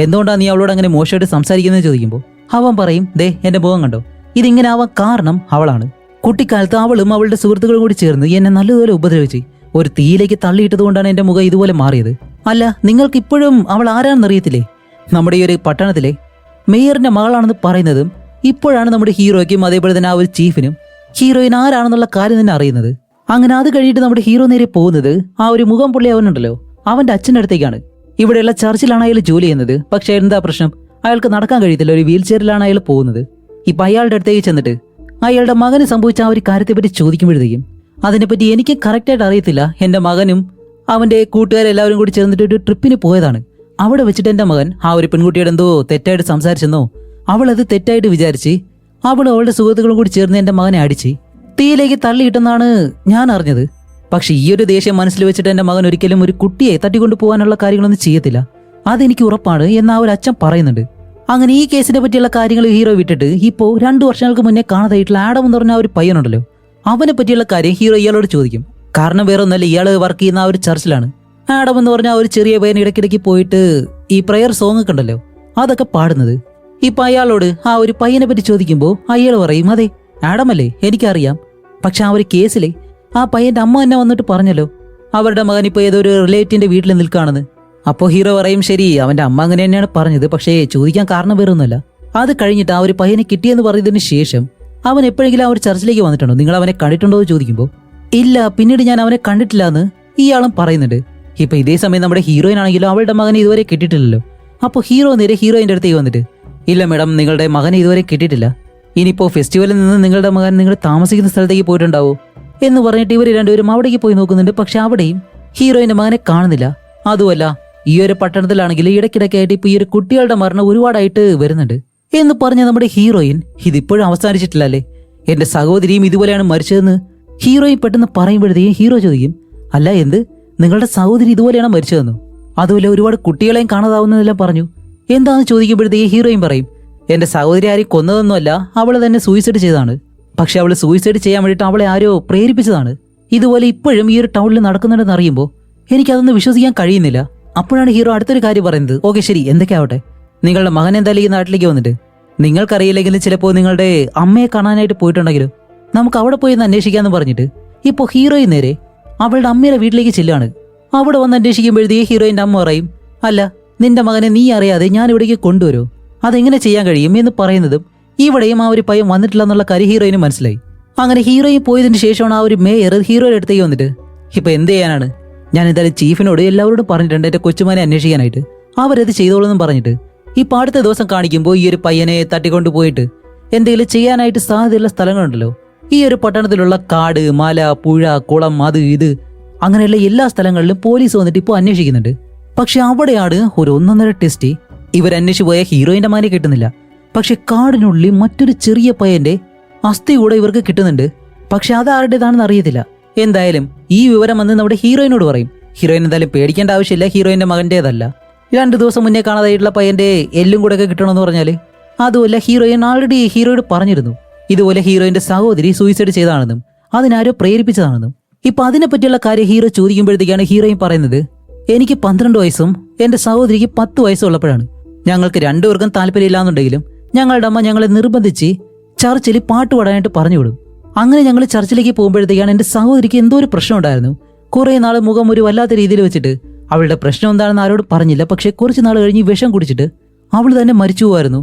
എന്തുകൊണ്ടാണ് നീ അവളോട് അങ്ങനെ മോശമായിട്ട് സംസാരിക്കുന്നത് ചോദിക്കുമ്പോൾ അവൻ പറയും, ദേ എന്റെ മുഖം കണ്ടോ, ഇതിങ്ങനെ ആവാൻ കാരണം അവളാണ്. കുട്ടിക്കാലത്ത് അവളും അവളുടെ സുഹൃത്തുക്കളും കൂടി ചേർന്ന് എന്നെ നല്ലതുപോലെ ഉപദ്രവിച്ച് ഒരു തീയിലേക്ക് തള്ളിയിട്ടത് കൊണ്ടാണ് എന്റെ മുഖം ഇതുപോലെ മാറിയത്. അല്ല, നിങ്ങൾക്ക് ഇപ്പോഴും അവൾ ആരാണെന്ന് അറിയത്തില്ലേ? നമ്മുടെ ഈ ഒരു പട്ടണത്തിലെ മേയറിന്റെ മകളാണെന്ന് പറയുന്നതും ഇപ്പോഴാണ് നമ്മുടെ ഹീറോയ്ക്കും അതേപോലെ തന്നെ ആ ഒരു ചീഫിനും ഹീറോയിൻ ആരാണെന്നുള്ള കാര്യം തന്നെ അറിയുന്നത്. അങ്ങനെ അത് കഴിഞ്ഞിട്ട് നമ്മുടെ ഹീറോ നേരെ പോകുന്നത് ആ ഒരു മുഖം പൊള്ളി അവനുണ്ടല്ലോ അവന്റെ അച്ഛൻ്റെ അടുത്തേക്കാണ്. ഇവിടെയുള്ള ചർച്ചിലാണ് അയാൾ ജോലി ചെയ്യുന്നത്. പക്ഷെ എന്താ പ്രശ്നം, അയാൾക്ക് നടക്കാൻ കഴിയത്തില്ല, ഒരു വീൽ ചെയറിലാണ് അയാൾ പോകുന്നത്. ഇപ്പം അയാളുടെ അടുത്തേക്ക് ചെന്നിട്ട് അയാളുടെ മകന് സംഭവിച്ച ആ ഒരു കാര്യത്തെപ്പറ്റി ചോദിക്കുമ്പോഴത്തേക്കും അതിനെപ്പറ്റി എനിക്ക് കറക്റ്റായിട്ട് അറിയത്തില്ല. എൻ്റെ മകനും അവൻ്റെ കൂട്ടുകാരെല്ലാവരും കൂടി ചേർന്നിട്ട് ഒരു ട്രിപ്പിന് പോയതാണ്. അവിടെ വെച്ചിട്ട് എൻ്റെ മകൻ ആ ഒരു പെൺകുട്ടിയോട് എന്തോ തെറ്റായിട്ട് സംസാരിച്ചെന്നോ അവളത് തെറ്റായിട്ട് വിചാരിച്ച് അവളുടെ സുഹൃത്തുക്കളും കൂടി ചേർന്ന് എൻ്റെ മകനെ അടിച്ച് തീയിലേക്ക് തള്ളിയിട്ടെന്നാണ് ഞാൻ അറിഞ്ഞത്. പക്ഷെ ഈ ഒരു ദേഷ്യം മനസ്സിൽ വെച്ചിട്ട് എൻ്റെ മകൻ ഒരിക്കലും ഒരു കുട്ടിയെ തട്ടിക്കൊണ്ടു പോകാനുള്ള കാര്യങ്ങളൊന്നും ചെയ്യത്തില്ല, അതെനിക്ക് ഉറപ്പാണ് എന്ന് ആ ഒരു അച്ഛൻ പറയുന്നുണ്ട്. അങ്ങനെ ഈ കേസിനെ പറ്റിയുള്ള കാര്യങ്ങൾ ഹീറോ വിട്ടിട്ട് ഇപ്പോൾ 2 വർഷങ്ങൾക്ക് മുന്നേ കാണാതായിട്ടുള്ള ആഡം എന്ന് പറഞ്ഞ ആ ഒരു പയ്യനുണ്ടല്ലോ, അവനെ പറ്റിയുള്ള കാര്യം ഹീറോ ഇയാളോട് ചോദിക്കും. കാരണം വേറെ ഒന്നല്ല, ഇയാൾ വർക്ക് ചെയ്യുന്ന ആ ഒരു ചർച്ചിലാണ്. ആഡം എന്ന് പറഞ്ഞ ആ ഒരു ചെറിയ പയ്യൻ ഇടയ്ക്കിടയ്ക്ക് പോയിട്ട് ഈ പ്രയർ സോങ് ഒക്കെ ഉണ്ടല്ലോ അതൊക്കെ പാടുന്നത്. ഇപ്പൊ അയാളോട് ആ ഒരു പയ്യനെ പറ്റി ചോദിക്കുമ്പോൾ അയാൾ പറയും, അതെ ആഡമല്ലേ, എനിക്കറിയാം. പക്ഷെ ആ ഒരു കേസിലെ ആ പയ്യന്റെ അമ്മ തന്നെ വന്നിട്ട് പറഞ്ഞല്ലോ അവരുടെ മകൻ ഇപ്പൊ ഏതൊരു റിലേറ്റീവിന്റെ വീട്ടിൽ നിൽക്കുകയാണെന്ന്. അപ്പോൾ ഹീറോ പറയും, ശരി അവന്റെ അമ്മ അങ്ങനെ തന്നെയാണ് പറഞ്ഞത്, പക്ഷേ ചോദിക്കാൻ കാരണം വേറെ ഒന്നുമല്ല. അത് കഴിഞ്ഞിട്ട് ആ ഒരു പയ്യനെ കിട്ടിയെന്ന് പറയുന്നതിന് ശേഷം അവൻ എപ്പോഴെങ്കിലും ആ ഒരു ചർച്ചിലേക്ക് വന്നിട്ടുണ്ടോ, നിങ്ങൾ അവനെ കണ്ടിട്ടുണ്ടോ എന്ന് ചോദിക്കുമ്പോൾ ഇല്ല, പിന്നീട് ഞാൻ അവനെ കണ്ടിട്ടില്ല എന്ന് ഇയാളും പറയുന്നുണ്ട്. ഇപ്പൊ ഇതേ സമയം നമ്മുടെ ഹീറോയിൻ ആണെങ്കിലും അവളുടെ മകനെ ഇതുവരെ കിട്ടിയിട്ടില്ലല്ലോ. അപ്പോൾ ഹീറോ നേരെ ഹീറോയിന്റെ അടുത്തേക്ക് വന്നിട്ട്, ഇല്ല മേഡം, നിങ്ങളുടെ മകനെ ഇതുവരെ കിട്ടിയിട്ടില്ല. ഇനിയിപ്പോ ഫെസ്റ്റിവലിൽ നിന്ന് നിങ്ങളുടെ മകൻ നിങ്ങൾ താമസിക്കുന്ന സ്ഥലത്തേക്ക് പോയിട്ടുണ്ടാവോ എന്ന് പറഞ്ഞിട്ട് ഇവർ രണ്ടുപേരും അവിടേക്ക് പോയി നോക്കുന്നുണ്ട്. പക്ഷെ അവിടെയും ഹീറോയിന്റെ മകനെ കാണുന്നില്ല. അതുമല്ല, ഈ ഒരു പട്ടണത്തിലാണെങ്കിൽ ഇടയ്ക്കിടയ്ക്കായിട്ട് ഇപ്പൊ ഈ ഒരു കുട്ടികളുടെ മരണം ഒരുപാടായിട്ട് വരുന്നുണ്ട് എന്ന് പറഞ്ഞ നമ്മുടെ ഹീറോയിൻ, ഇതിപ്പോഴും അവസാനിച്ചിട്ടില്ലല്ലേ, എന്റെ സഹോദരിയും ഇതുപോലെയാണ് മരിച്ചതെന്ന് ഹീറോയിൻ പെട്ടെന്ന് പറയുമ്പോഴത്തേക്കും ഹീറോ ചോദിക്കും, അല്ല എന്ത്, നിങ്ങളുടെ സഹോദരി ഇതുപോലെയാണ് മരിച്ചതെന്നോ? അതുമല്ല ഒരുപാട് കുട്ടികളെയും കാണാതാവുന്നതെല്ലാം പറഞ്ഞു, എന്താന്ന് ചോദിക്കുമ്പോഴത്തേക്ക് ഹീറോയിൻ പറയും, എന്റെ സഹോദരി ആരെയും കൊന്നതൊന്നുമല്ല, അവള് തന്നെ സൂയിസൈഡ് ചെയ്തതാണ്. പക്ഷെ അവള് സൂയിസൈഡ് ചെയ്യാൻ വേണ്ടിയിട്ട് അവളെ ആരോ പ്രേരിപ്പിച്ചതാണ്. ഇതുപോലെ ഇപ്പോഴും ഈ ഒരു ടൗണിൽ നടക്കുന്നുണ്ടെന്ന് അറിയുമ്പോൾ എനിക്കതൊന്നും വിശ്വസിക്കാൻ കഴിയുന്നില്ല. അപ്പോഴാണ് ഹീറോ അടുത്തൊരു കാര്യം പറയുന്നത്, ഓക്കെ ശരി, എന്തൊക്കെയാവട്ടെ, നിങ്ങളുടെ മകൻ എന്തായാലും ഈ നാട്ടിലേക്ക് വന്നിട്ട് നിങ്ങൾക്കറിയില്ലെങ്കിലും ചിലപ്പോൾ നിങ്ങളുടെ അമ്മയെ കാണാനായിട്ട് പോയിട്ടുണ്ടെങ്കിലും നമുക്ക് അവിടെ പോയി ഒന്ന് അന്വേഷിക്കാമെന്ന് പറഞ്ഞിട്ട് ഇപ്പോൾ ഹീറോയിൻ നേരെ അവളുടെ അമ്മയുടെ വീട്ടിലേക്ക് ചെല്ലുകയാണ്. അവിടെ വന്ന് അന്വേഷിക്കുമ്പോഴത്തേക്ക് ഹീറോയിൻ്റെ അമ്മ പറയും, അല്ല നിന്റെ മകനെ നീ അറിയാതെ ഞാൻ ഇവിടേക്ക് കൊണ്ടുവരൂ, അതെങ്ങനെ ചെയ്യാൻ കഴിയും എന്ന് പറയുന്നതും ഇവിടെയും ആ ഒരു പയ്യൻ വന്നിട്ടില്ല എന്നുള്ള കാര്യം ഹീറോയിന് മനസ്സിലായി. അങ്ങനെ ഹീറോയിൻ പോയതിന് ശേഷമാണ് ആ ഒരു മേയർ ഹീറോയുടെ അടുത്തേക്ക് വന്നിട്ട്, ഇപ്പൊ എന്ത് ചെയ്യാനാണ്, ഞാൻ എന്തായാലും ചീഫിനോട് എല്ലാവരോടും പറഞ്ഞിട്ടുണ്ട് എന്റെ കൊച്ചുമാനെ അന്വേഷിക്കാനായിട്ട്, അവരത് ചെയ്തോളെന്നും പറഞ്ഞിട്ട് ഇപ്പൊ അടുത്ത ദിവസം കാണിക്കുമ്പോൾ ഈ ഒരു പയ്യനെ തട്ടിക്കൊണ്ടു പോയിട്ട് എന്തെങ്കിലും ചെയ്യാനായിട്ട് സാധ്യതയുള്ള സ്ഥലങ്ങളുണ്ടല്ലോ, ഈ ഒരു പട്ടണത്തിലുള്ള കാട്, മല, പുഴ, കുളം, അത് ഇത് അങ്ങനെയുള്ള എല്ലാ സ്ഥലങ്ങളിലും പോലീസ് വന്നിട്ട് ഇപ്പോൾ അന്വേഷിക്കുന്നുണ്ട്. പക്ഷെ അവിടെയാണ് ഒരു ഒന്നൊന്നര ടെസ്റ്റ്. ഇവരന്വേഷിച്ചു പോയ ഹീറോയിന്റെ മകനെ കിട്ടുന്നില്ല. പക്ഷെ കാടിനുള്ളിൽ മറ്റൊരു ചെറിയ പയ്യന്റെ അസ്ഥി കൂടെ ഇവർക്ക് കിട്ടുന്നുണ്ട്. പക്ഷെ അത് ആരുടേതാണെന്ന് അറിയത്തില്ല. എന്തായാലും ഈ വിവരം വന്ന് നമ്മുടെ ഹീറോയിനോട് പറയും. ഹീറോയിൻ എന്തായാലും പേടിക്കേണ്ട ആവശ്യമില്ല, ഹീറോയിന്റെ മകന്റേതല്ല. 2 ദിവസം മുന്നേ കാണാതായിട്ടുള്ള പയ്യന്റെ എല്ലും കൂടെ ഒക്കെ കിട്ടണമെന്ന് പറഞ്ഞാല് അതുമല്ല, ഹീറോയിൻ ആൾറെഡി ഹീറോയോട് പറഞ്ഞിരുന്നു ഇതുപോലെ ഹീറോയിന്റെ സഹോദരി സൂയിസൈഡ് ചെയ്തതാണെന്നും അതിനാരോ പ്രേരിപ്പിച്ചതാണെന്നും. ഇപ്പൊ അതിനെ പറ്റിയുള്ള കാര്യം ഹീറോ ചോദിക്കുമ്പോഴത്തേക്കാണ് ഹീറോയിൻ പറയുന്നത്, എനിക്ക് 12 വയസ്സും എന്റെ സഹോദരിക്ക് 10 വയസ്സും ഉള്ളപ്പോഴാണ്. ഞങ്ങൾക്ക് 2 പേർക്കും താല്പര്യമില്ലാന്നുണ്ടെങ്കിലും ഞങ്ങളുടെ അമ്മ ഞങ്ങളെ നിർബന്ധിച്ച് ചർച്ചിൽ പാട്ട് പാടാനായിട്ട് പറഞ്ഞുവിടും. അങ്ങനെ ഞങ്ങൾ ചർച്ചിലേക്ക് പോകുമ്പോഴത്തേക്കാണ് എന്റെ സഹോദരിക്ക് എന്തോ ഒരു പ്രശ്നം ഉണ്ടായിരുന്നു. കുറെ നാൾ മുഖം ഒരു വല്ലാത്ത രീതിയിൽ വെച്ചിട്ട് അവളുടെ പ്രശ്നം എന്താണെന്ന് ആരോട് പറഞ്ഞില്ല. പക്ഷെ കുറച്ച് നാൾ കഴിഞ്ഞ് വിഷം കുടിച്ചിട്ട് അവൾ തന്നെ മരിച്ചു പോവായിരുന്നു.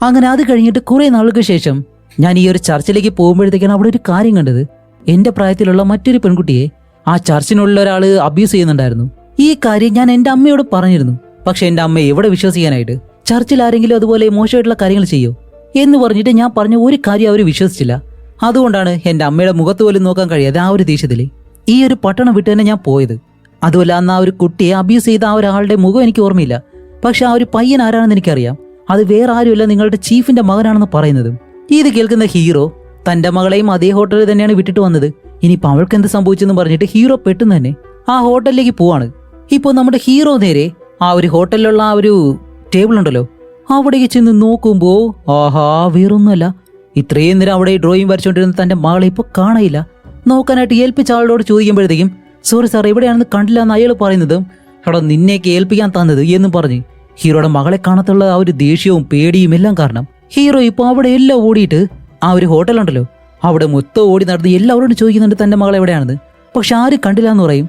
അങ്ങനെ അത് കഴിഞ്ഞിട്ട് കുറെ നാളുകൾക്ക് ശേഷം ഞാൻ ഈ ഒരു ചർച്ചിലേക്ക് പോകുമ്പോഴത്തേക്കാണ് അവിടെ ഒരു കാര്യം കണ്ടത്. എന്റെ പ്രായത്തിലുള്ള മറ്റൊരു പെൺകുട്ടിയെ ആ ചർച്ചിനുള്ള ഒരാൾ അബ്യൂസ് ചെയ്യുന്നുണ്ടായിരുന്നു. ഈ കാര്യം ഞാൻ എന്റെ അമ്മയോട് പറഞ്ഞിരുന്നു. പക്ഷെ എന്റെ അമ്മ എവിടെ വിശ്വസിക്കാനായിട്ട്, ചർച്ചിൽ ആരെങ്കിലും അതുപോലെ മോശമായിട്ടുള്ള കാര്യങ്ങൾ ചെയ്യോ എന്ന് പറഞ്ഞിട്ട് ഞാൻ പറഞ്ഞ ഒരു കാര്യം അവർ വിശ്വസിച്ചില്ല. അതുകൊണ്ടാണ് എന്റെ അമ്മയുടെ മുഖത്ത് പോലും നോക്കാൻ കഴിയാതെ ആ ഒരു ദേഷ്യത്തില് ഈ ഒരു പട്ടണം വിട്ട് തന്നെ ഞാൻ പോയത്. അതുമല്ല, അന്ന് ആ ഒരു കുട്ടിയെ അബ്യൂസ് ചെയ്ത ആ ഒരാളുടെ മുഖം എനിക്ക് ഓർമ്മയില്ല. പക്ഷെ ആ ഒരു പയ്യൻ ആരാണെന്ന് എനിക്കറിയാം. അത് വേറെ ആരുമല്ല, നിങ്ങളുടെ ചീഫിന്റെ മകനാണെന്ന് പറയുന്നതും. ഇത് കേൾക്കുന്ന ഹീറോ തന്റെ മകളെയും അതേ ഹോട്ടലിൽ തന്നെയാണ് വിട്ടിട്ട് വന്നത്. ഇനിയിപ്പോൾ അവൾക്ക് എന്ത് സംഭവിച്ചെന്ന് പറഞ്ഞിട്ട് ഹീറോ പെട്ടെന്ന് തന്നെ ആ ഹോട്ടലിലേക്ക് പോവാണ്. ഇപ്പോൾ നമ്മുടെ ഹീറോ നേരെ ആ ഒരു ഹോട്ടലിലുള്ള ആ ഒരു ടേബിൾ ഉണ്ടല്ലോ അവിടേക്ക് ചെന്ന് നോക്കുമ്പോ ആഹാ, വേറൊന്നുമല്ല, ഇത്രയും നേരം അവിടെ ഡ്രോയിങ് വരച്ചുകൊണ്ടിരുന്ന തന്റെ മകളെ ഇപ്പൊ കാണയില്ല. നോക്കാനായിട്ട് ഏൽപ്പിച്ച ആളോട് ചോദിക്കുമ്പോഴത്തേക്കും സോറി സാർ, എവിടെയാണെന്ന് കണ്ടില്ല എന്ന് അയാൾ പറയുന്നതും, എടാ നിന്നേക്ക് ഏൽപ്പിക്കാൻ തന്നത് എന്നും പറഞ്ഞ് ഹീറോയുടെ മകളെ കാണത്തുള്ള ആ ഒരു ദേഷ്യവും പേടിയും എല്ലാം കാരണം ഹീറോ ഇപ്പൊ അവിടെ എല്ലാം ഓടിയിട്ട് ആ ഒരു ഹോട്ടലുണ്ടല്ലോ അവിടെ മൊത്തം ഓടി നടന്ന് എല്ലാവരോടും ചോദിക്കുന്നുണ്ട് തന്റെ മകൾ എവിടെയാണെന്ന്. പക്ഷെ ആരും കണ്ടില്ല എന്ന് പറയും.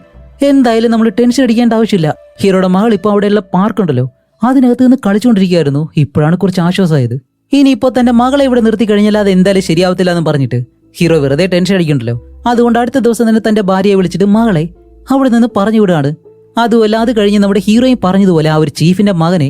എന്തായാലും നമ്മൾ ടെൻഷൻ അടിക്കേണ്ട ആവശ്യമില്ല, ഹീറോയുടെ മകൾ ഇപ്പൊ അവിടെയുള്ള പാർക്കുണ്ടല്ലോ അതിനകത്ത് നിന്ന് കളിച്ചുകൊണ്ടിരിക്കുകയായിരുന്നു. ഇപ്പോഴാണ് കുറച്ച് ആശ്വാസമായത്. ഇനിയിപ്പോ തന്റെ മകളെ ഇവിടെ നിർത്തി കഴിഞ്ഞാൽ അത് എന്തായാലും ശരിയാവത്തില്ല എന്ന് പറഞ്ഞിട്ട് ഹീറോ വെറുതെ ടെൻഷൻ അടിക്കണ്ടല്ലോ. അതുകൊണ്ട് അടുത്ത ദിവസം തന്നെ തന്റെ ഭാര്യയെ വിളിച്ചിട്ട് മകളെ അവിടെ നിന്ന് പറഞ്ഞു വിടുകയാണ്. അതുമല്ല, അത് കഴിഞ്ഞ് നമ്മുടെ ഹീറോയും പറഞ്ഞതുപോലെ ആ ഒരു ചീഫിന്റെ മകനെ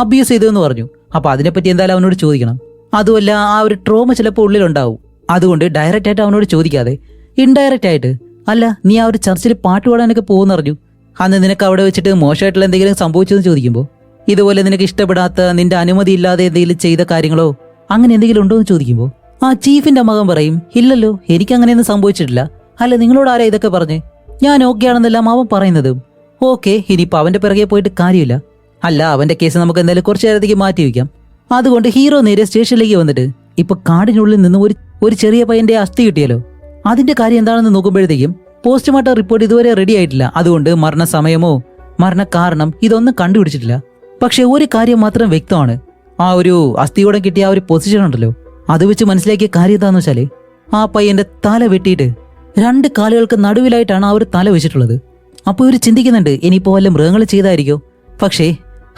അബ്യൂസ് ചെയ്തു എന്ന് പറഞ്ഞു. അപ്പൊ അതിനെപ്പറ്റി എന്തായാലും അവനോട് ചോദിക്കണം. അതുമല്ല, ആ ഒരു ട്രോമ ചിലപ്പോൾ ഉള്ളിലുണ്ടാവും. അതുകൊണ്ട് ഡയറക്റ്റ് ആയിട്ട് അവനോട് ചോദിക്കാതെ ഇൻഡയറക്റ്റ് ആയിട്ട്, അല്ല നീ ആ ഒരു ചർച്ചിൽ പാട്ട് പാടാനൊക്കെ പോകുന്നറിഞ്ഞു, അന്ന് നിനക്ക് അവിടെ വെച്ചിട്ട് മോശമായിട്ടുള്ള എന്തെങ്കിലും സംഭവിച്ചെന്ന് ചോദിക്കുമ്പോൾ ഇതുപോലെ നിനക്ക് ഇഷ്ടപ്പെടാത്ത നിന്റെ അനുമതി ഇല്ലാതെ എന്തെങ്കിലും ചെയ്ത കാര്യങ്ങളോ അങ്ങനെ എന്തെങ്കിലും ഉണ്ടോ എന്ന് ചോദിക്കുമ്പോൾ ആ ചീഫിന്റെ മകൻ പറയും, ഇല്ലല്ലോ എനിക്ക് അങ്ങനെയൊന്നും സംഭവിച്ചിട്ടില്ല. അല്ല നിങ്ങളോട് ആരാ ഇതൊക്കെ പറഞ്ഞ്? ഞാൻ ഓക്കെ ആണെന്നെല്ലാം അവൻ പറയുന്നതും. ഓക്കെ, ഇനിയിപ്പോൾ അവന്റെ പിറകെ പോയിട്ട് കാര്യമില്ല. അല്ല അവന്റെ കേസ് നമുക്ക് എന്തായാലും കുറച്ചു നേരത്തേക്ക് മാറ്റി വയ്ക്കാം. അതുകൊണ്ട് ഹീറോ നേരെ സ്റ്റേഷനിലേക്ക് വന്നിട്ട് ഇപ്പൊ കാടിനുള്ളിൽ നിന്ന് ഒരു ചെറിയ പയ്യന്റെ അസ്ഥി കിട്ടിയല്ലോ, അതിന്റെ കാര്യം എന്താണെന്ന് നോക്കുമ്പോഴത്തേക്കും പോസ്റ്റ്മോർട്ടം റിപ്പോർട്ട് ഇതുവരെ റെഡി ആയിട്ടില്ല. അതുകൊണ്ട് മരണസമയമോ മരണകാരണം ഇതൊന്നും കണ്ടുപിടിച്ചിട്ടില്ല. പക്ഷെ ഒരു കാര്യം മാത്രം വ്യക്തമാണ്, ആ ഒരു അസ്ഥിയോടെ കിട്ടിയ ആ ഒരു പൊസിഷൻ ഉണ്ടല്ലോ, അത് വെച്ച് മനസ്സിലാക്കിയ കാര്യം എന്താന്ന് വെച്ചാല് ആ പയ്യന്റെ തല വെട്ടിയിട്ട് 2 കാലുകൾക്ക് നടുവിലായിട്ടാണ് ആ ഒരു തല വെച്ചിട്ടുള്ളത്. അപ്പോൾ ഇവർ ചിന്തിക്കുന്നുണ്ട് ഇനിയിപ്പോ വല്ല മൃഗങ്ങൾ ചെയ്തായിരിക്കോ. പക്ഷേ